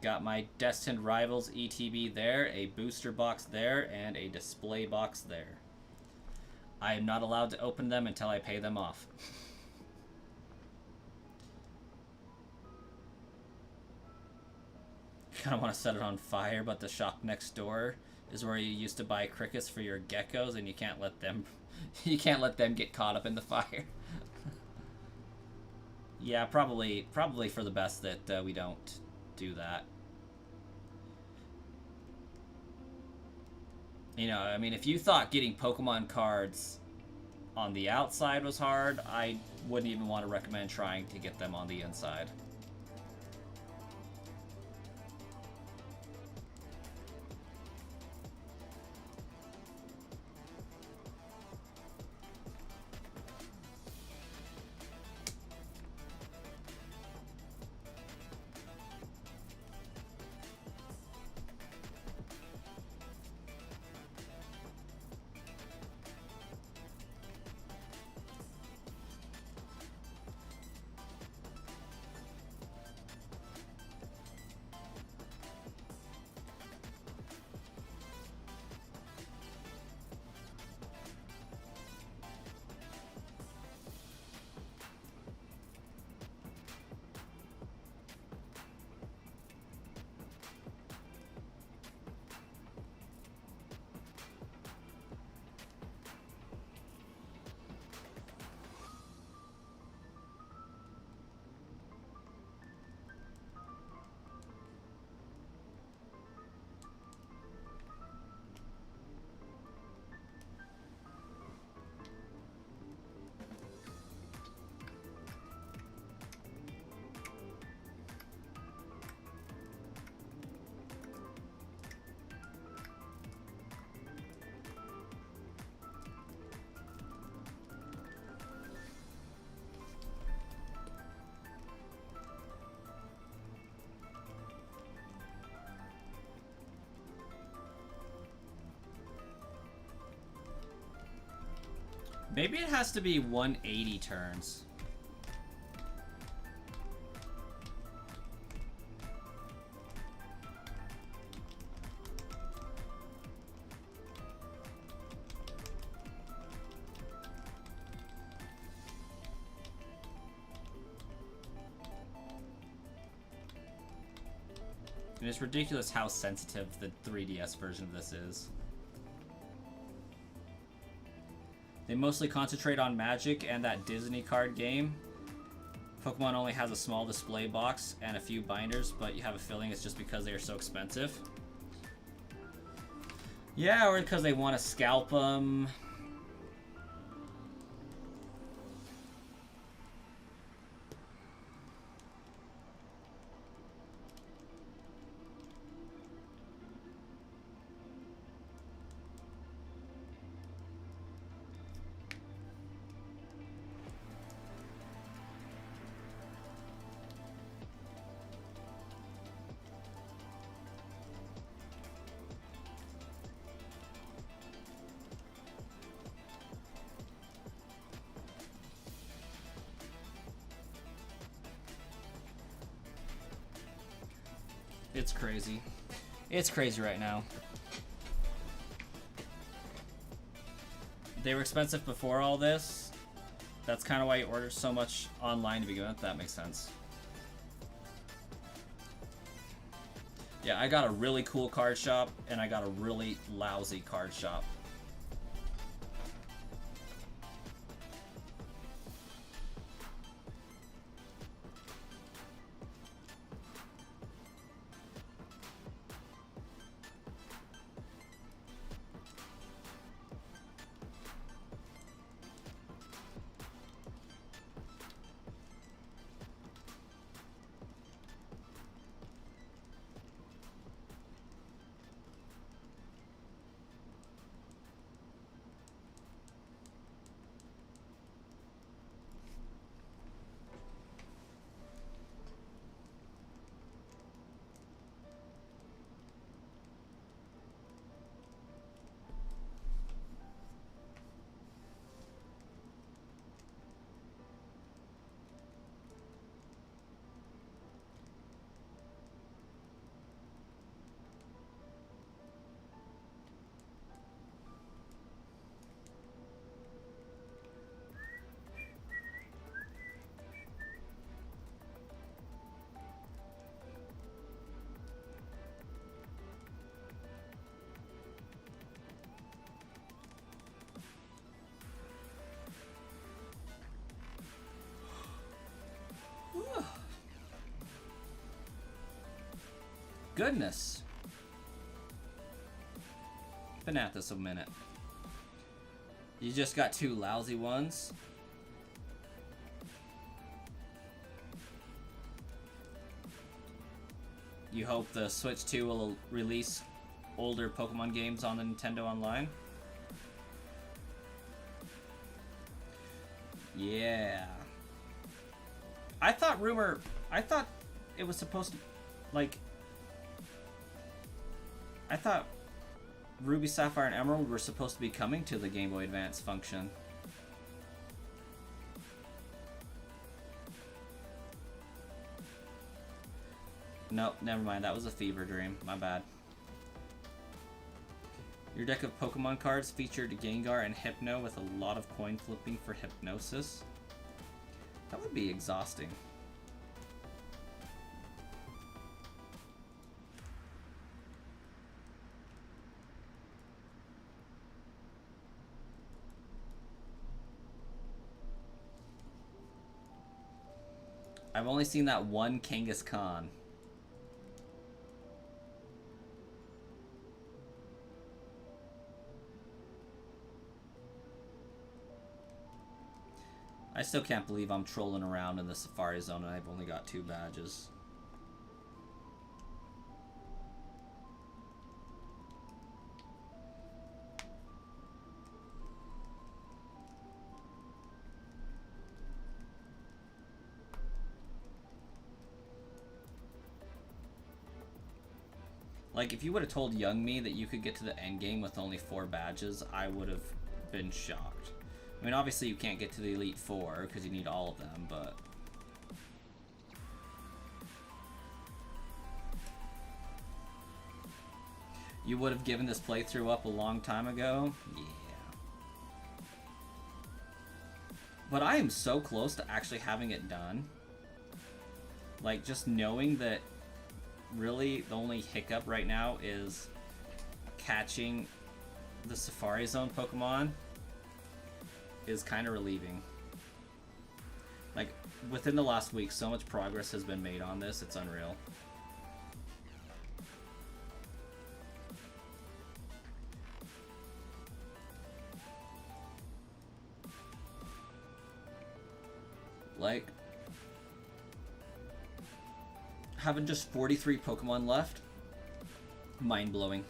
Got my Destined Rivals ETB there, a booster box there, and a display box there. I am not allowed to open them until I pay them off. Kinda want to set it on fire, but the shop next door is where you used to buy crickets for your geckos, and you can't let them get caught up in the fire. Yeah, probably for the best that we don't do that. You know, I mean, if you thought getting Pokemon cards on the outside was hard, I wouldn't even want to recommend trying to get them on the inside. Maybe it has to be 180 turns. And it's ridiculous how sensitive the 3DS version of this is. They mostly concentrate on Magic and that Disney card game. Pokemon only has a small display box and a few binders, but you have a feeling it's just because they are so expensive. Yeah, or because they want to scalp them. It's crazy. It's crazy right now. They were expensive before all this. That's kind of why you order so much online to begin with. That makes sense. Yeah, I got a really cool card shop, and I got a really lousy card shop. Goodness. Been at this a minute. You just got two lousy ones. You hope the Switch 2 will release older Pokemon games on the Nintendo Online? Yeah. I thought it was supposed to, like, I thought Ruby, Sapphire, and Emerald were supposed to be coming to the Game Boy Advance function. Nope, never mind. That was a fever dream. My bad. Your deck of Pokemon cards featured Gengar and Hypno with a lot of coin flipping for Hypnosis. That would be exhausting. I've only seen that one Kangaskhan. I still can't believe I'm trolling around in the Safari Zone and I've only got 2 badges. Like, if you would have told young me that you could get to the end game with only 4 badges, I would have been shocked. I mean, obviously you can't get to the Elite Four because you need all of them, but... You would have given this playthrough up a long time ago? Yeah. But I am so close to actually having it done. Like, just knowing that really the only hiccup right now is catching the Safari Zone Pokemon is kind of relieving. Like, within the last week, so much progress has been made on this, it's unreal. Like, having just 43 Pokemon left, mind-blowing.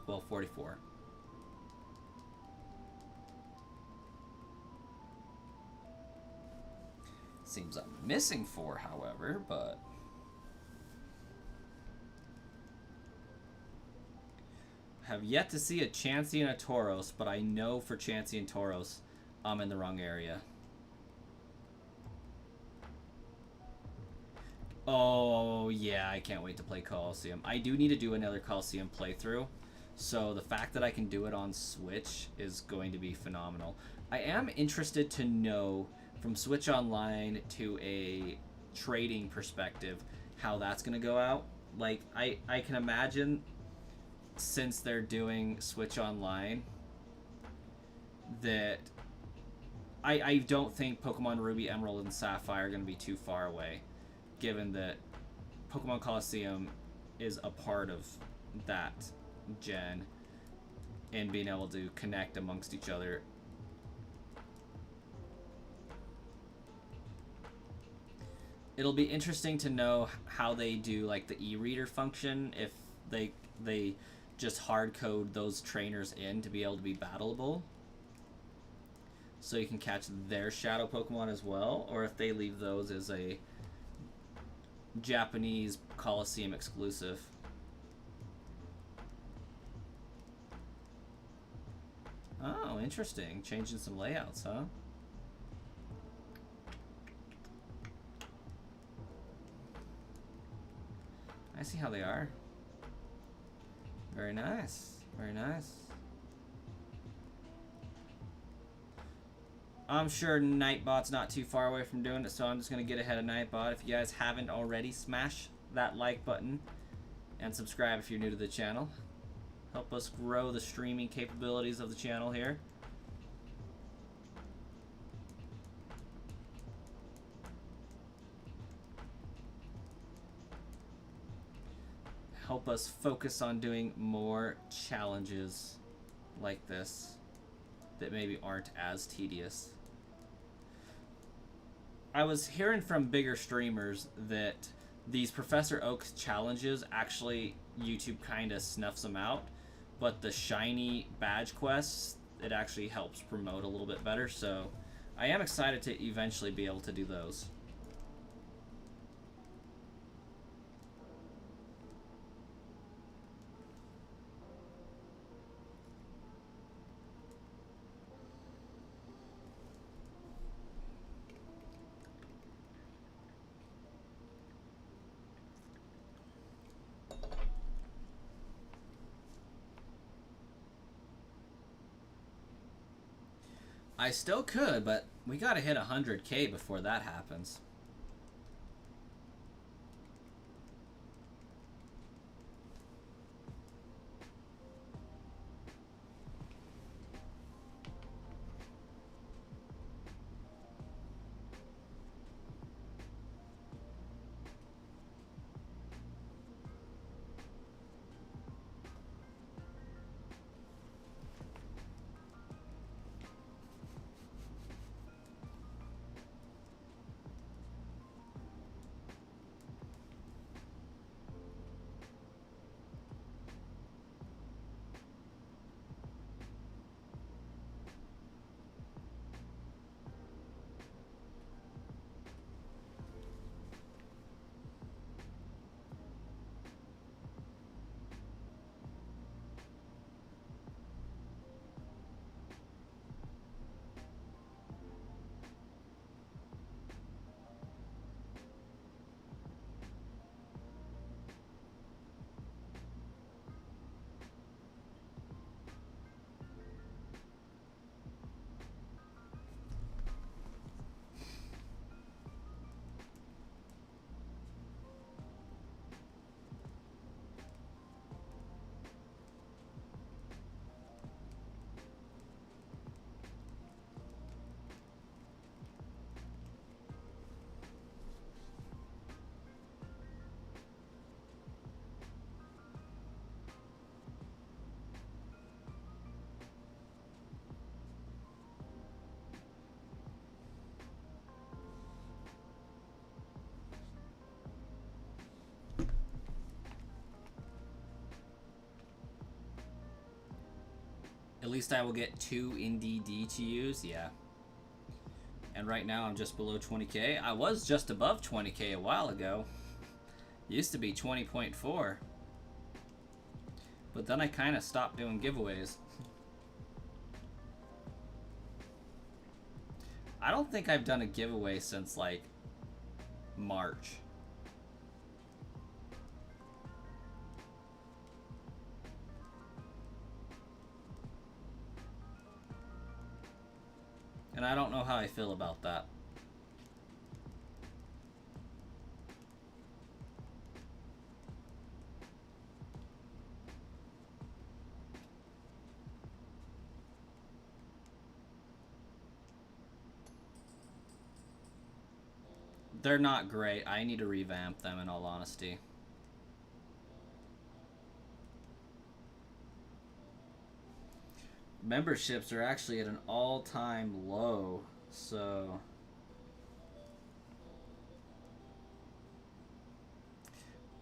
Well, 44. Seems I'm missing 4, however, but... Have yet to see a Chansey and a Tauros, but I know for Chansey and Tauros, I'm in the wrong area. Oh, yeah, I can't wait to play Coliseum. I do need to do another Coliseum playthrough, so the fact that I can do it on Switch is going to be phenomenal. I am interested to know, from Switch Online to a trading perspective, how that's going to go out. Like, I can imagine... since they're doing Switch Online, that I don't think Pokemon Ruby, Emerald, and Sapphire are going to be too far away, given that Pokemon Coliseum is a part of that gen and being able to connect amongst each other. It'll be interesting to know how they do like the e-reader function, if they just hard code those trainers in to be able to be battleable, so you can catch their shadow Pokemon as well, or if they leave those as a Japanese Coliseum exclusive. Oh, interesting. Changing some layouts, huh? I see how they are. Very nice. Very nice. I'm sure Nightbot's not too far away from doing it, so I'm just going to get ahead of Nightbot. If you guys haven't already, smash that like button and subscribe if you're new to the channel. Help us grow the streaming capabilities of the channel here. Help us focus on doing more challenges like this that maybe aren't as tedious. I was hearing from bigger streamers that these Professor Oak's challenges, actually YouTube kind of snuffs them out, but the shiny badge quests, it actually helps promote a little bit better, so I am excited to eventually be able to do those. I still could, but we gotta hit 100K before that happens. At least I will get 2 in DD to use, yeah. And right now I'm just below 20k. I was just above 20k a while ago. Used to be 20.4. But then I kind of stopped doing giveaways. I don't think I've done a giveaway since like March. And I don't know how I feel about that. They're not great. I need to revamp them in all honesty. Memberships are actually at an all-time low, so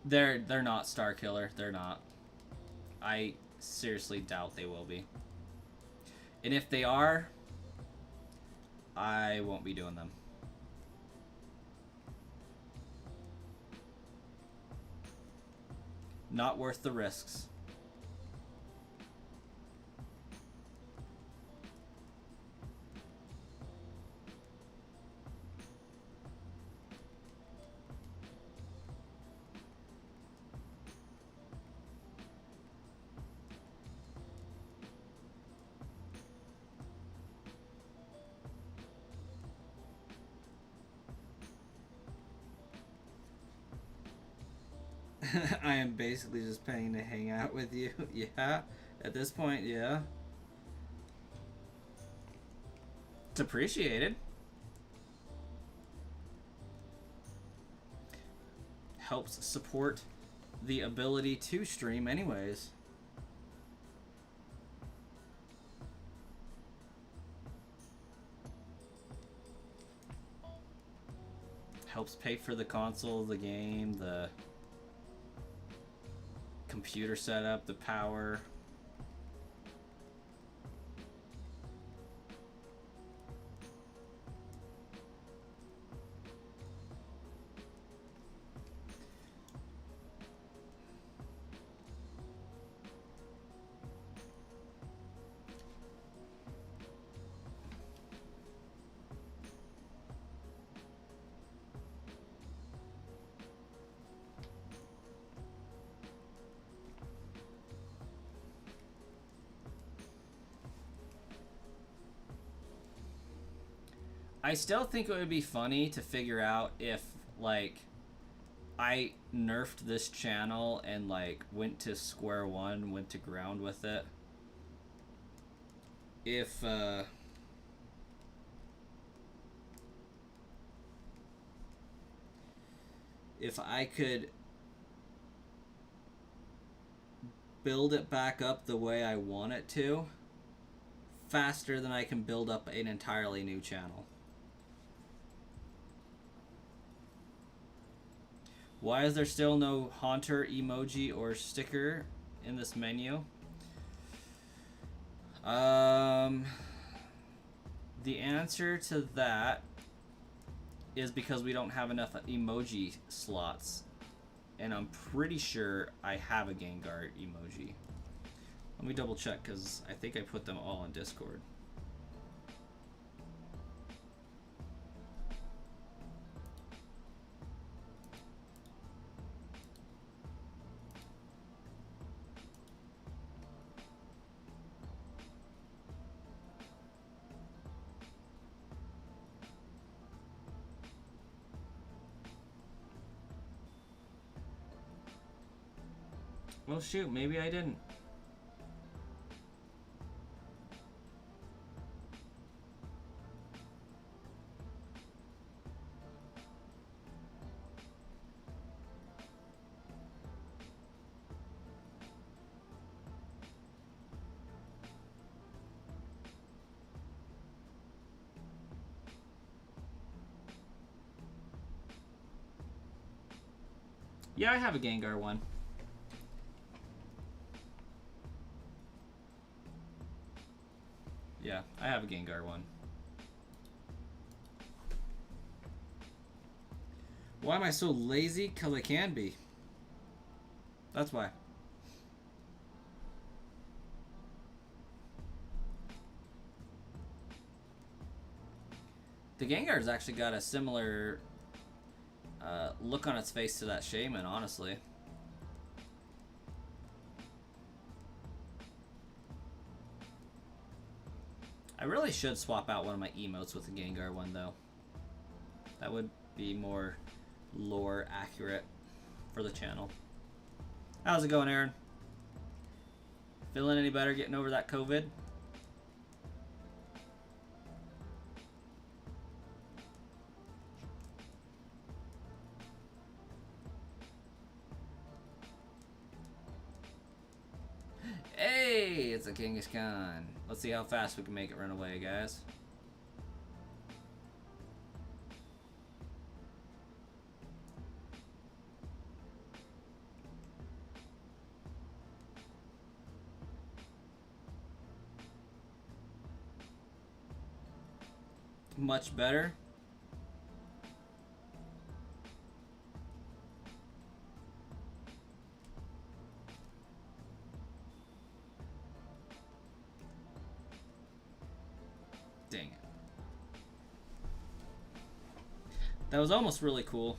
they're not Star Killer. They're not. I seriously doubt they will be. And if they are, I won't be doing them. Not worth the risks. I am basically just paying to hang out with you. Yeah, at this point, yeah. It's appreciated. Helps support the ability to stream anyways. Helps pay for the console, the game, the computer setup, the power. I still think it would be funny to figure out if, like, I nerfed this channel and, like, went to square one, went to ground with it. If I could build it back up the way I want it to, faster than I can build up an entirely new channel. Why is there still no Haunter emoji or sticker in this menu? The answer to that is because we don't have enough emoji slots. And I'm pretty sure I have a Gengar emoji. Let me double check because I think I put them all on Discord. Well, shoot, maybe I didn't. Yeah, I have a Gengar one. Yeah, I have a Gengar one. Why am I so lazy? Because I can be. That's why. The Gengar's actually got a similar look on its face to that Shaman, honestly. I really should swap out one of my emotes with the Gengar one, though. That would be more lore accurate for the channel. How's it going, Aaron? Feeling any better getting over that COVID? Hey, it's a Genghis Khan. Let's see how fast we can make it run away, guys. Much better. Dang it. That was almost really cool.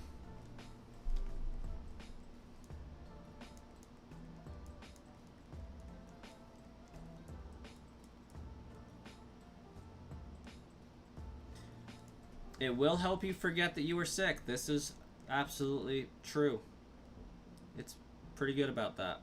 It will help you forget that you were sick. This is absolutely true. It's pretty good about that.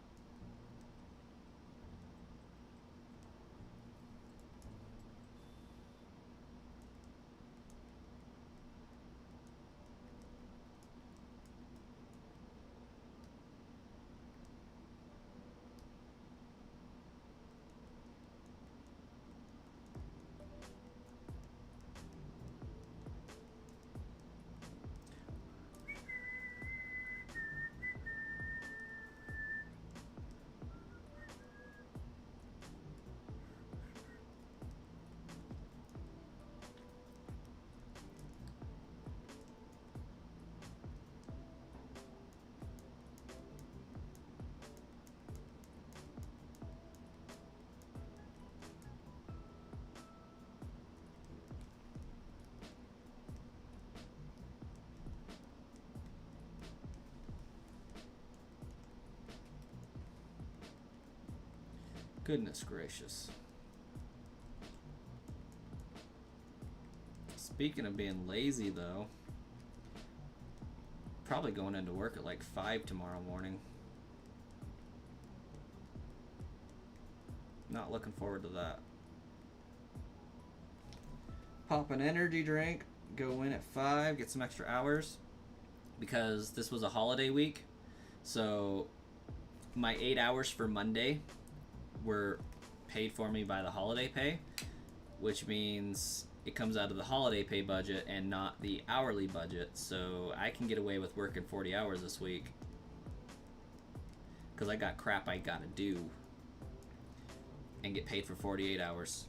Goodness gracious. Speaking of being lazy, though, probably going into work at like 5 tomorrow morning. Not looking forward to that. Pop an energy drink, go in at 5, get some extra hours. Because this was a holiday week, so my 8 hours for Monday were paid for me by the holiday pay, which means it comes out of the holiday pay budget and not the hourly budget, so I can get away with working 40 hours this week because I got crap I gotta do and get paid for 48 hours.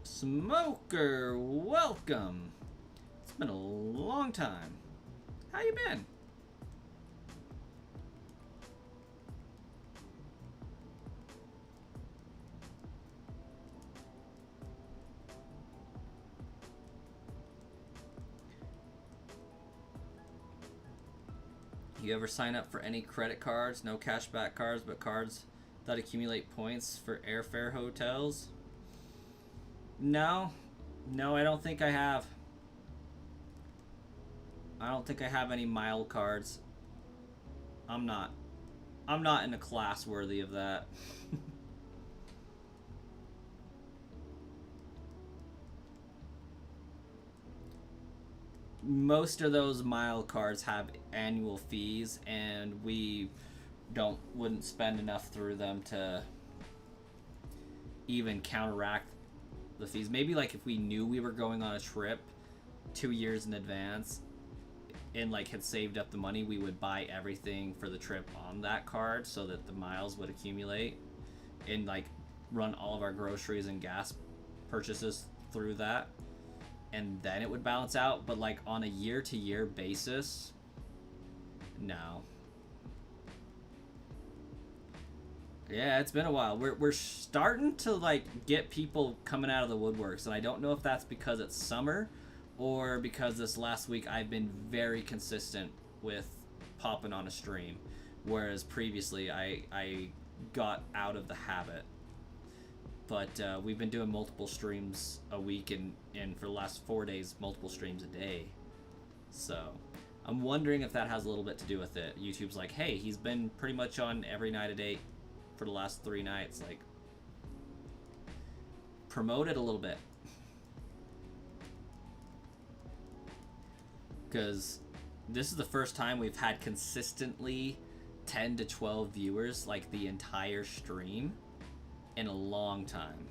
Smoker, welcome. It's been a long time. How you been? You ever sign up for any credit cards? No cashback cards, but cards that accumulate points for airfare hotels? No. No, I don't think I have. I don't think I have any mild cards. I'm not. I'm not in a class worthy of that. Most of those mild cards have annual fees, and we wouldn't spend enough through them to even counteract the fees. Maybe like if we knew we were going on a trip 2 years in advance and like had saved up the money, we would buy everything for the trip on that card so that the miles would accumulate, and like run all of our groceries and gas purchases through that, and then it would balance out. But like on a year-to-year basis, no. Yeah, it's been a while. We're starting to like get people coming out of the woodworks, and I don't know if that's because it's summer or because this last week I've been very consistent with popping on a stream, whereas previously I got out of the habit. But we've been doing multiple streams a week, and for the last 4 days, multiple streams a day. So I'm wondering if that has a little bit to do with it. YouTube's like, hey, he's been pretty much on every night a day for the last 3 nights. Like, promote it a little bit. Because this is the first time we've had consistently 10 to 12 viewers like the entire stream in a long time.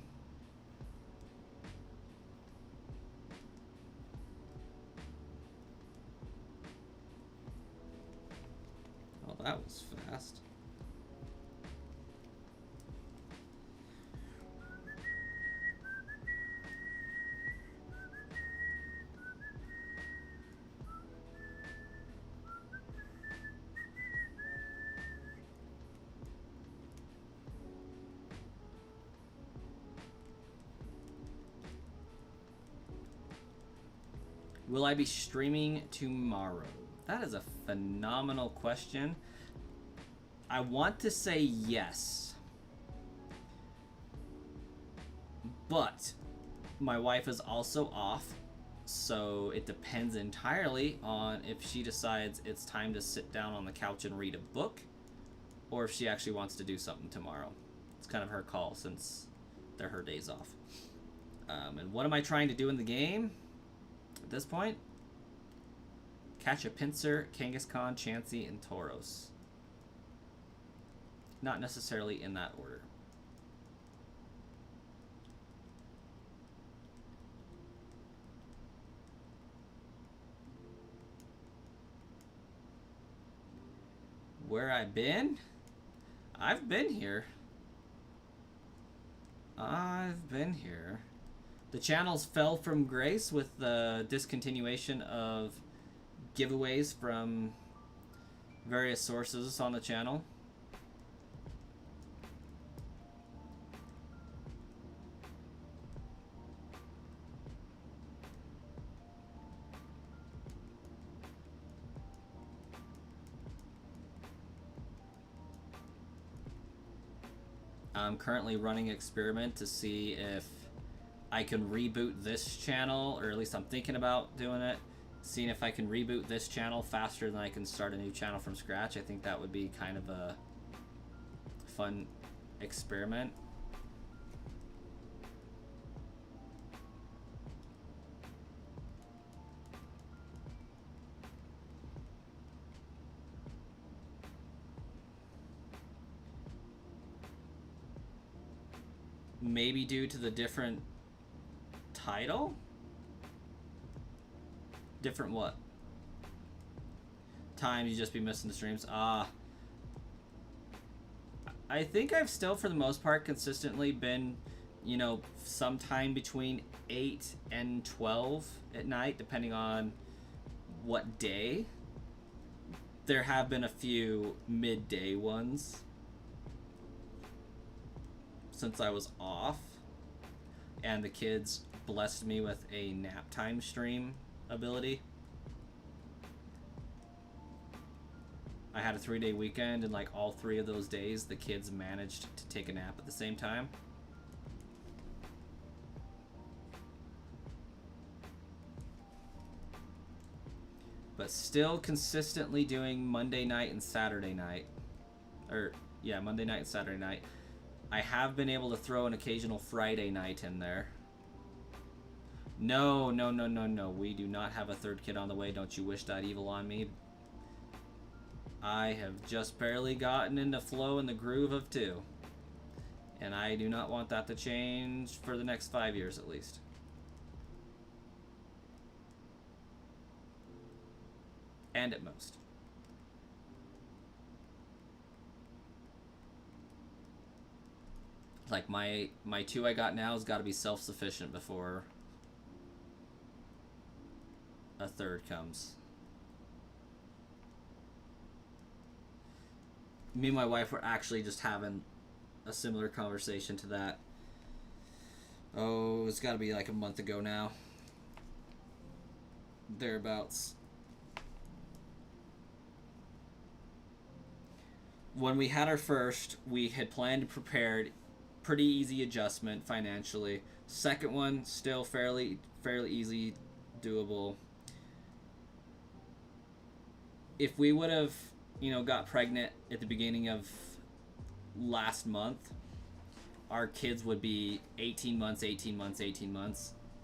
Oh, that was fast. Will I be streaming tomorrow? That is a phenomenal question. I want to say yes. But my wife is also off, so it depends entirely on if she decides it's time to sit down on the couch and read a book, or if she actually wants to do something tomorrow. It's kind of her call since they're her days off. And what am I trying to do in the game? At this point, catch a pincer, Kangaskhan, Chansey, and Tauros. Not necessarily in that order. Where I've been? I've been here. I've been here. The channels fell from grace with the discontinuation of giveaways from various sources on the channel. I'm currently running an experiment to see if I can reboot this channel, or at least I'm thinking about doing it, seeing if I can reboot this channel faster than I can start a new channel from scratch. I think that would be kind of a fun experiment. Maybe due to the different title? Different what? Times you just be missing the streams. I think I've still, for the most part, consistently been, you know, sometime between 8 and 12 at night, depending on what day. There have been a few midday ones since I was off, and the kids blessed me with a nap time stream ability. I had a 3-day weekend, and like all 3 of those days the kids managed to take a nap at the same time. but still consistently doing Monday night and Saturday night. Monday night and Saturday night. I have been able to throw an occasional Friday night in there. No. We do not have a third kid on the way. Don't you wish that evil on me? I have just barely gotten into flow and the groove of 2. And I do not want that to change for the next 5 years at least. And at most. Like my 2 I got now has got to be self-sufficient before a third comes. Me and my wife were actually just having a similar conversation to that. Oh, it's got to be like a month ago now. Thereabouts. When we had our first, we had planned and prepared. Pretty easy adjustment financially. Second one, still fairly easy, doable. If we would have, got pregnant at the beginning of last month, our kids would be 18 months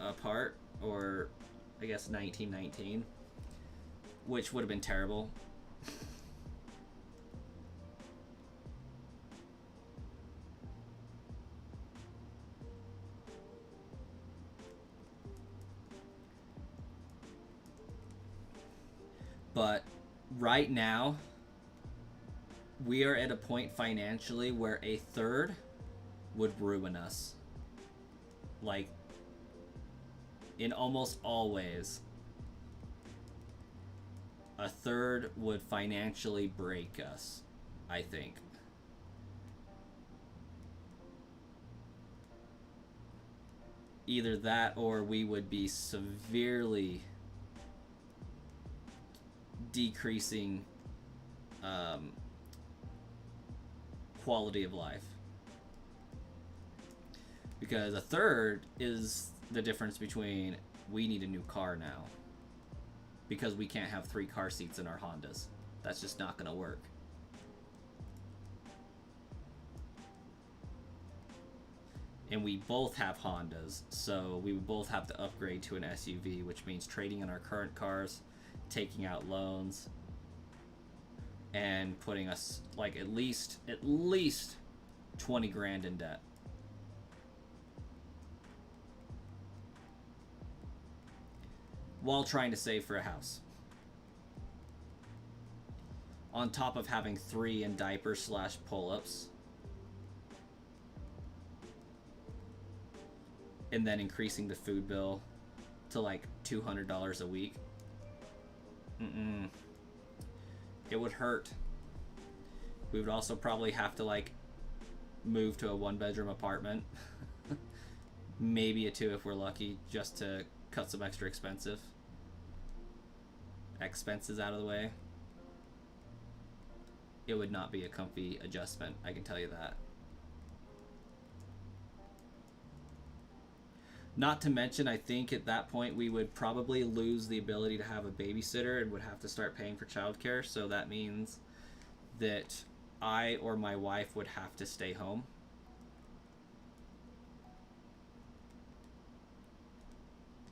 apart, or I guess 19, which would have been terrible. But right now, we are at a point financially where a third would ruin us. Like, in almost all ways, a third would financially break us, I think. Either that or we would be severely decreasing quality of life, because a third is the difference between we need a new car now because we can't have 3 car seats in our Hondas. That's just not gonna work. And we both have Hondas, so we would both have to upgrade to an SUV, which means trading in our current cars, taking out loans, and putting us like at least 20 grand in debt. While trying to save for a house. On top of having 3 in diapers / pull-ups. And then increasing the food bill to like $200 a week. It would hurt. We would also probably have to like move to a 1-bedroom apartment. Maybe a 2 if we're lucky, just to cut some extra expenses out of the way. It would not be a comfy adjustment, I can tell you that. Not to mention, I think at that point we would probably lose the ability to have a babysitter and would have to start paying for childcare. So that means that I or my wife would have to stay home.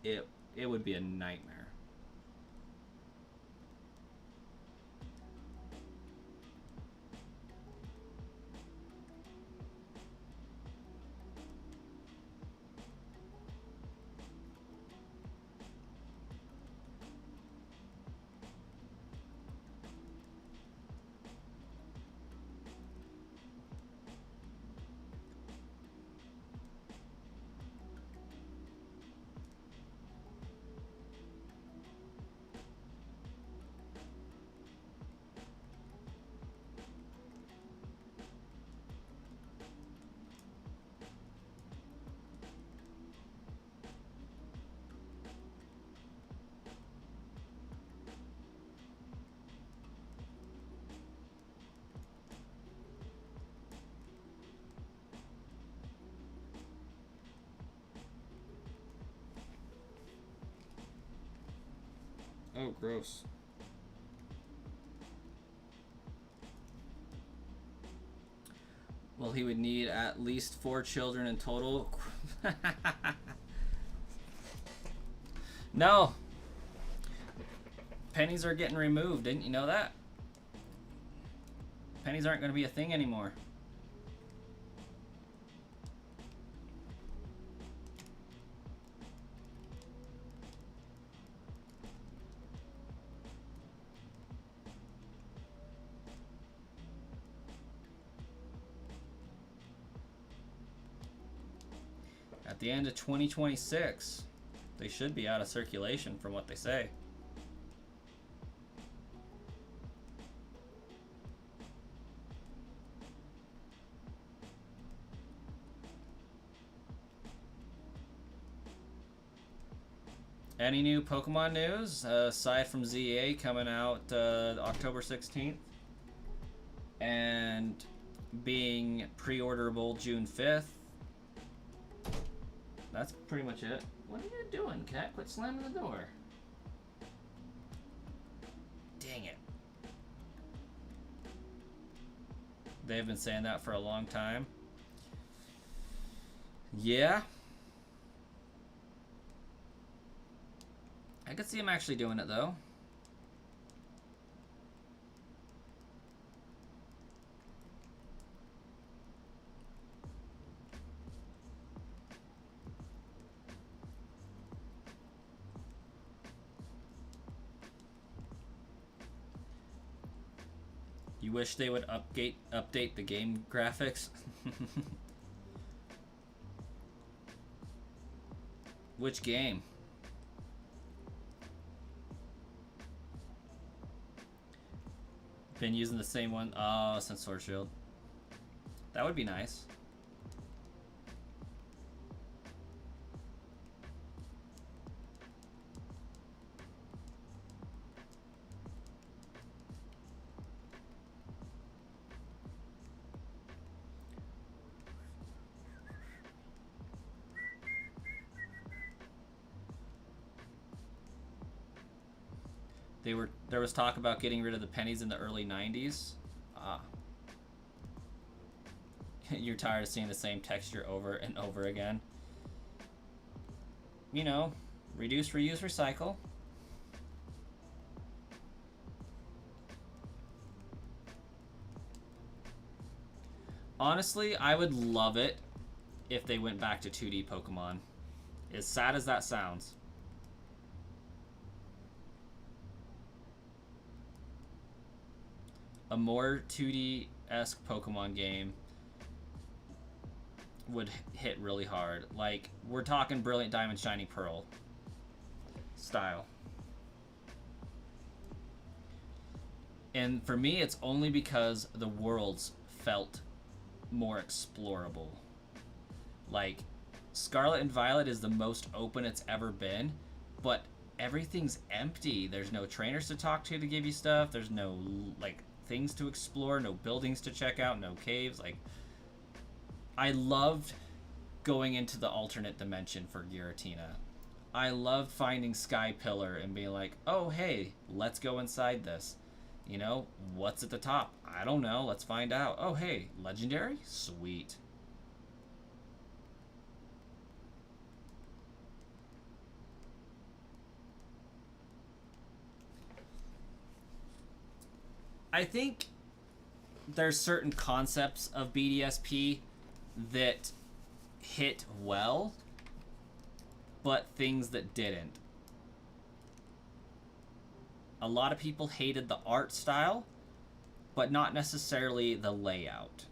It would be a nightmare. Oh, gross. Well, he would need at least 4 children in total. No. Pennies are getting removed. Didn't you know that? Pennies aren't going to be a thing anymore. At the end of 2026, they should be out of circulation from what they say. Any new Pokemon news aside from ZA coming out October 16th and being pre-orderable June 5th? That's pretty much it. What are you doing, cat? Quit slamming the door. Dang it. They've been saying that for a long time. Yeah. I could see him actually doing it, though. You wish they would update the game graphics? Which game? Been using the same one? Oh, since Sword Shield. That would be nice. There was talk about getting rid of the pennies in the early 90s. Ah. You're tired of seeing the same texture over and over again. You know, reduce, reuse, recycle. Honestly, I would love it if they went back to 2D Pokemon. As sad as that sounds. A more 2D-esque Pokemon game would hit really hard. Like, we're talking Brilliant Diamond, Shiny Pearl style. And for me, it's only because the worlds felt more explorable. Like, Scarlet and Violet is the most open it's ever been, but everything's empty. There's no trainers to talk to give you stuff. There's no, like, things to explore, no buildings to check out, no caves. Like, I loved going into the alternate dimension for Giratina. I loved finding Sky Pillar and being like, oh, hey, let's go inside this. You know, what's at the top? I don't know. Let's find out. Oh, hey, legendary? Sweet. I think there's certain concepts of BDSP that hit well, but things that didn't. A lot of people hated the art style, but not necessarily the layout.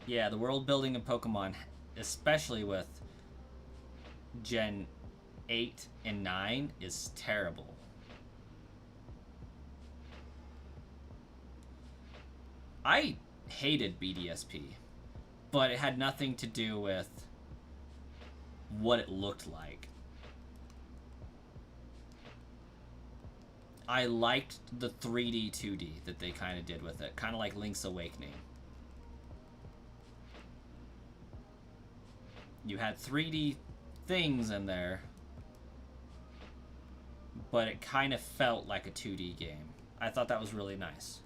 Yeah, the world building in Pokemon, especially with Gen 8 and 9, is terrible. I hated BDSP, but it had nothing to do with what it looked like. I liked the 3D, 2D that they kind of did with it, kind of like Link's Awakening. You had 3D things in there, but it kind of felt like a 2D game. I thought that was really nice.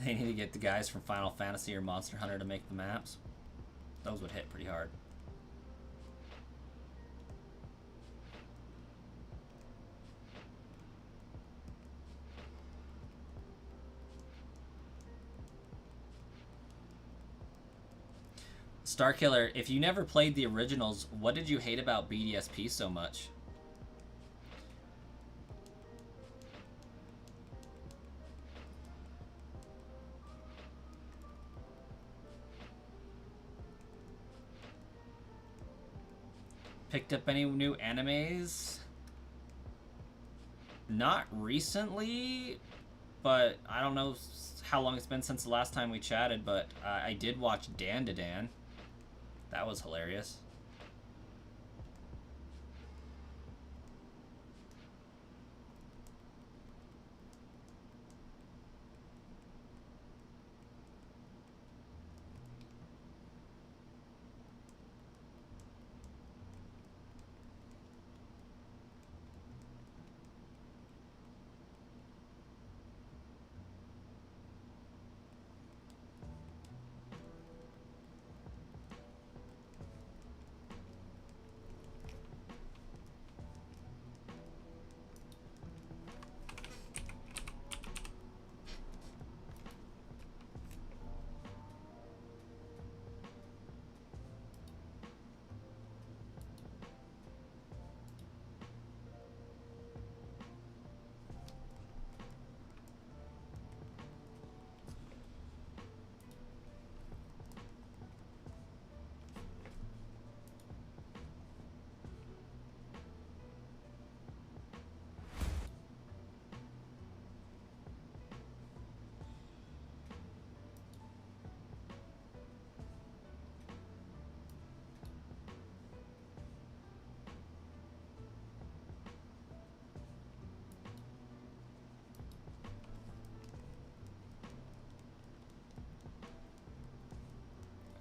They need to get the guys from Final Fantasy or Monster Hunter to make the maps. Those would hit pretty hard. Starkiller, if you never played the originals, what did you hate about BDSP so much? Picked up any new animes? Not recently, but I don't know how long it's been since the last time we chatted, but I did watch Dan to Dan. That was hilarious.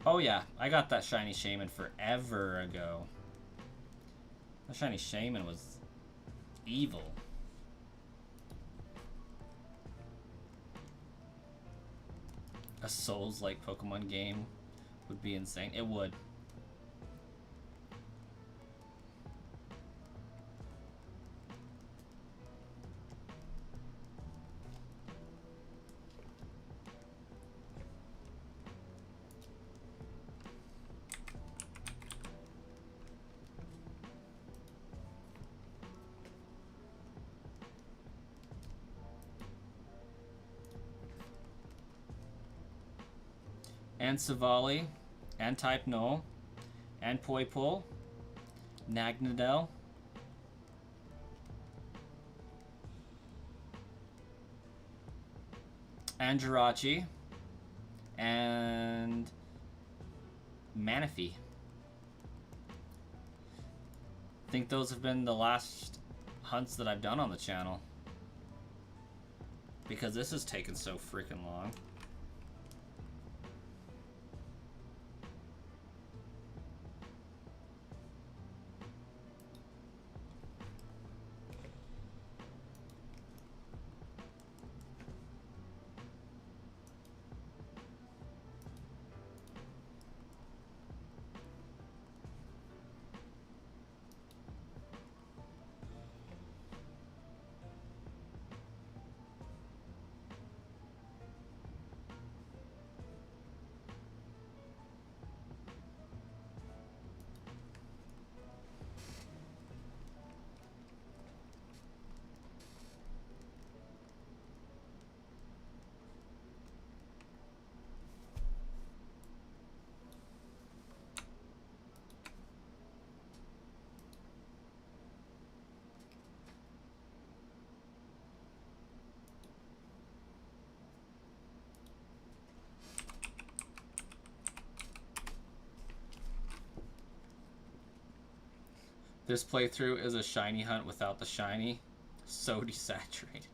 Oh yeah, I got that shiny shaman forever ago. That shiny shaman was evil. A Souls-like Pokemon game would be insane. It would. And Savali, and Type Null, and Poipole, Nagnadel, and Jirachi, and Manaphy. I think those have been the last hunts that I've done on the channel. Because this has taken so freaking long. This playthrough is a shiny hunt without the shiny. So desaturated.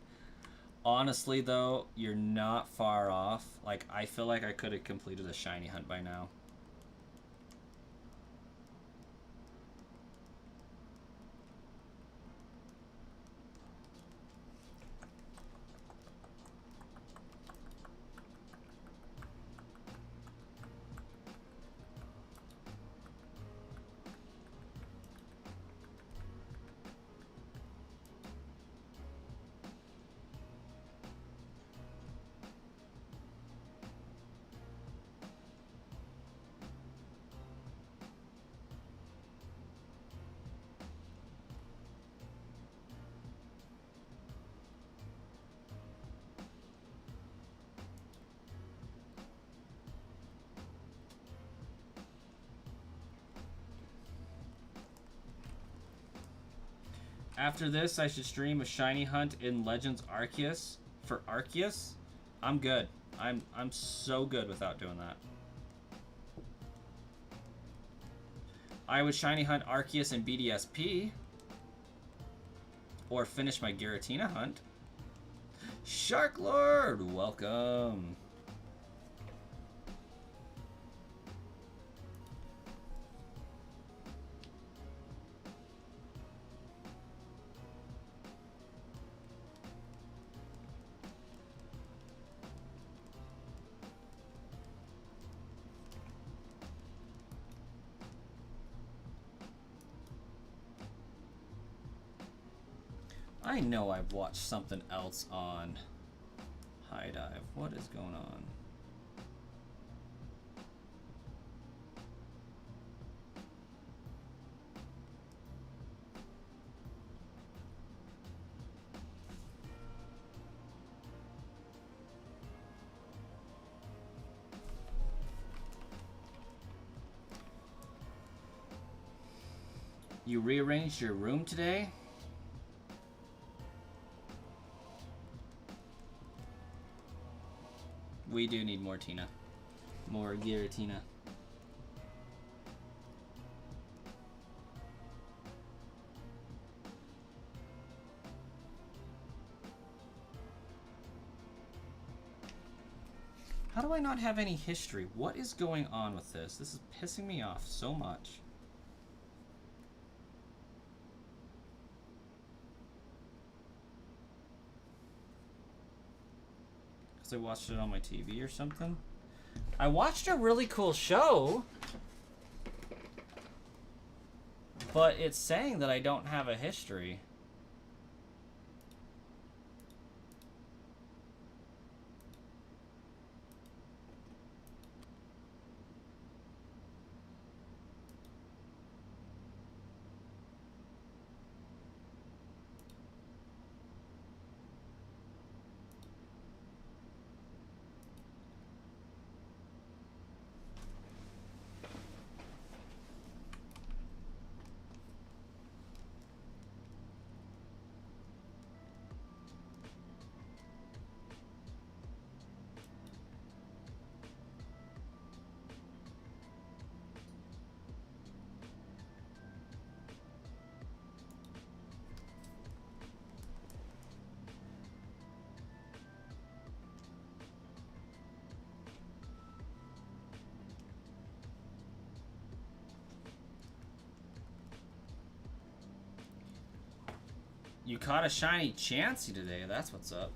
Honestly, though, you're not far off. Like, I feel like I could have completed a shiny hunt by now. After this, I should stream a shiny hunt in Legends Arceus for Arceus. I'm good. I'm so good without doing that. I would shiny hunt Arceus in BDSP. Or finish my Giratina hunt. Shark Lord, welcome. I know I've watched something else on High Dive. What is going on? You rearranged your room today? We do need more Tina. More Giratina. How do I not have any history? What is going on with this? This is pissing me off so much. Because I watched it on my TV or something? I watched a really cool show, but it's saying that I don't have a history. You caught a shiny Chansey today, that's what's up.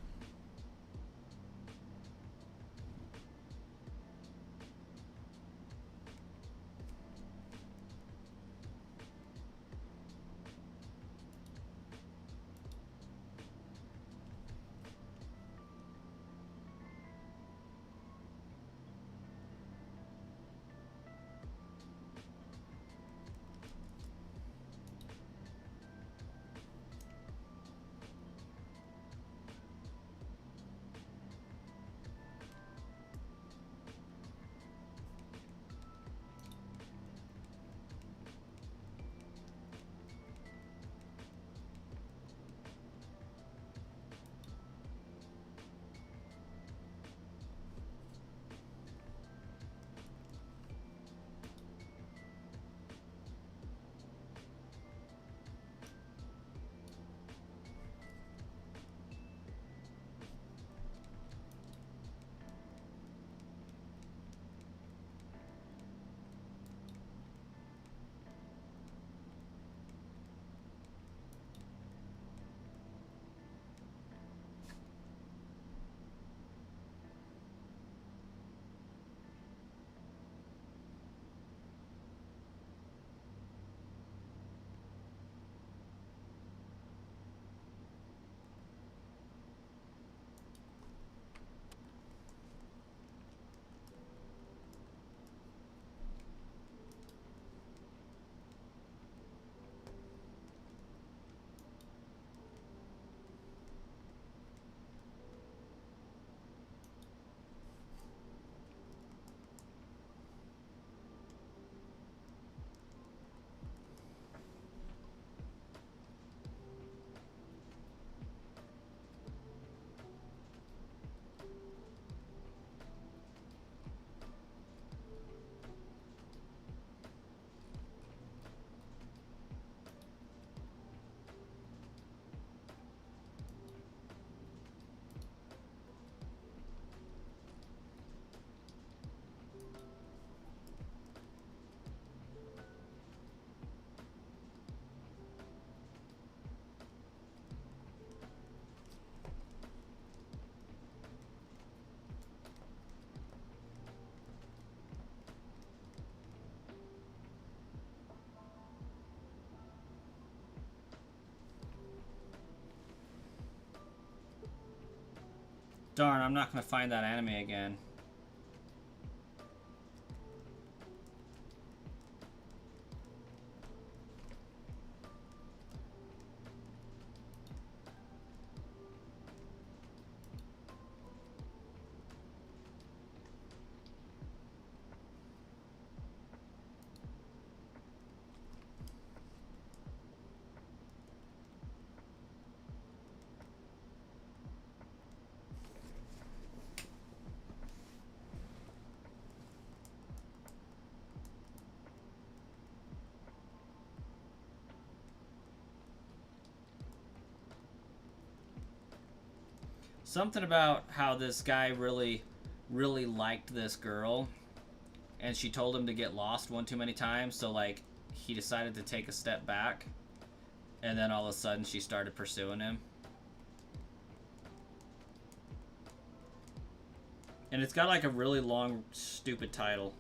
Darn, I'm not gonna find that anime again. Something about how this guy really liked this girl, and she told him to get lost one too many times, so like he decided to take a step back, and then all of a sudden she started pursuing him. And it's got like a really long, stupid title.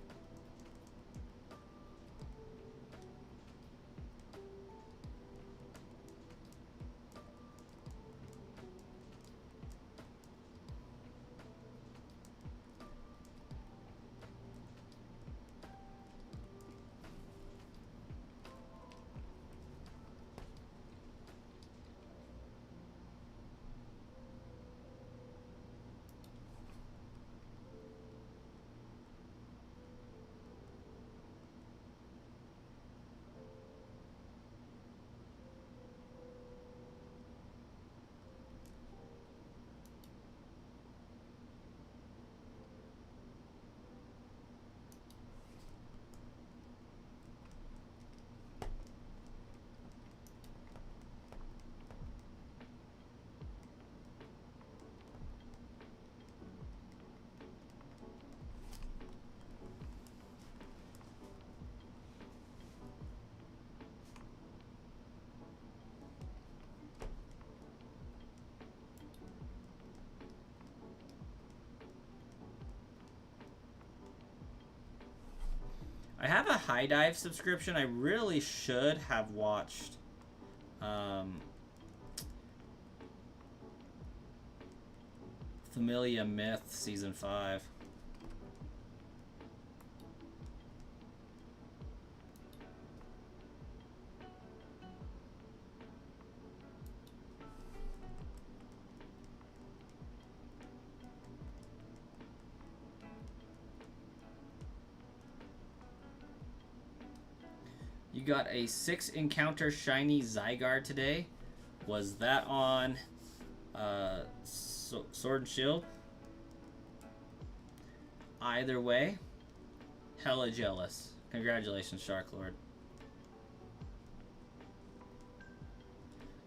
I have a High Dive subscription. I really should have watched Familia Myth Season 5. You got a 6 encounter shiny Zygarde today. Was that on Sword and Shield? Either way, hella jealous. Congratulations, Shark Lord.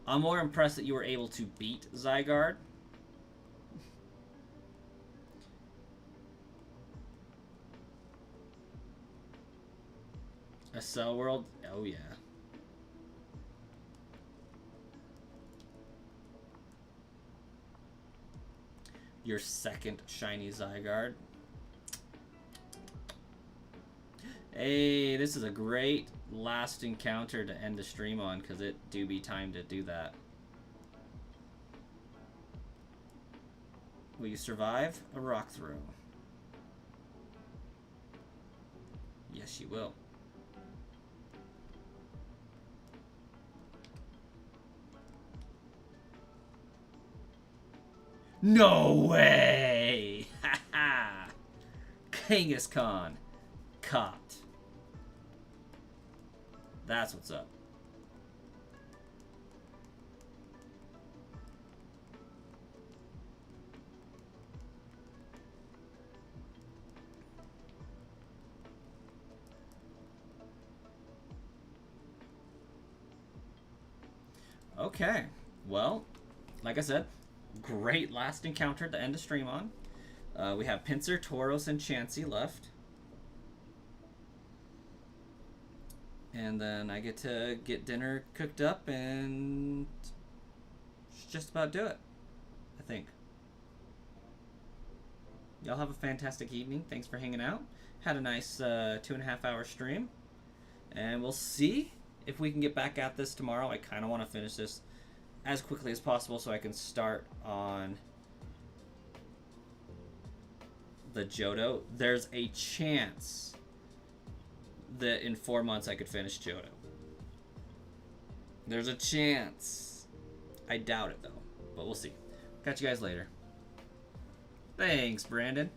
I'm more impressed that you were able to beat Zygarde. A Cell World? Oh yeah. Your second shiny Zygarde. Hey, this is a great last encounter to end the stream on, because it do be time to do that. Will you survive a rock throw? Yes, you will. No way! Ha ha! Kangaskhan caught. That's what's up. Okay, well, like I said, great last encounter to end the stream on. We have Pinsir, Tauros, and Chansey left. And then I get to get dinner cooked up and just about do it, I think. Y'all have a fantastic evening. Thanks for hanging out. Had a nice 2.5 hour stream. And we'll see if we can get back at this tomorrow. I kind of want to finish this as quickly as possible so I can start on the Johto, there's a chance that in 4 months I could finish Johto. There's a chance. I doubt it though, but we'll see. Catch you guys later. Thanks, Brandon.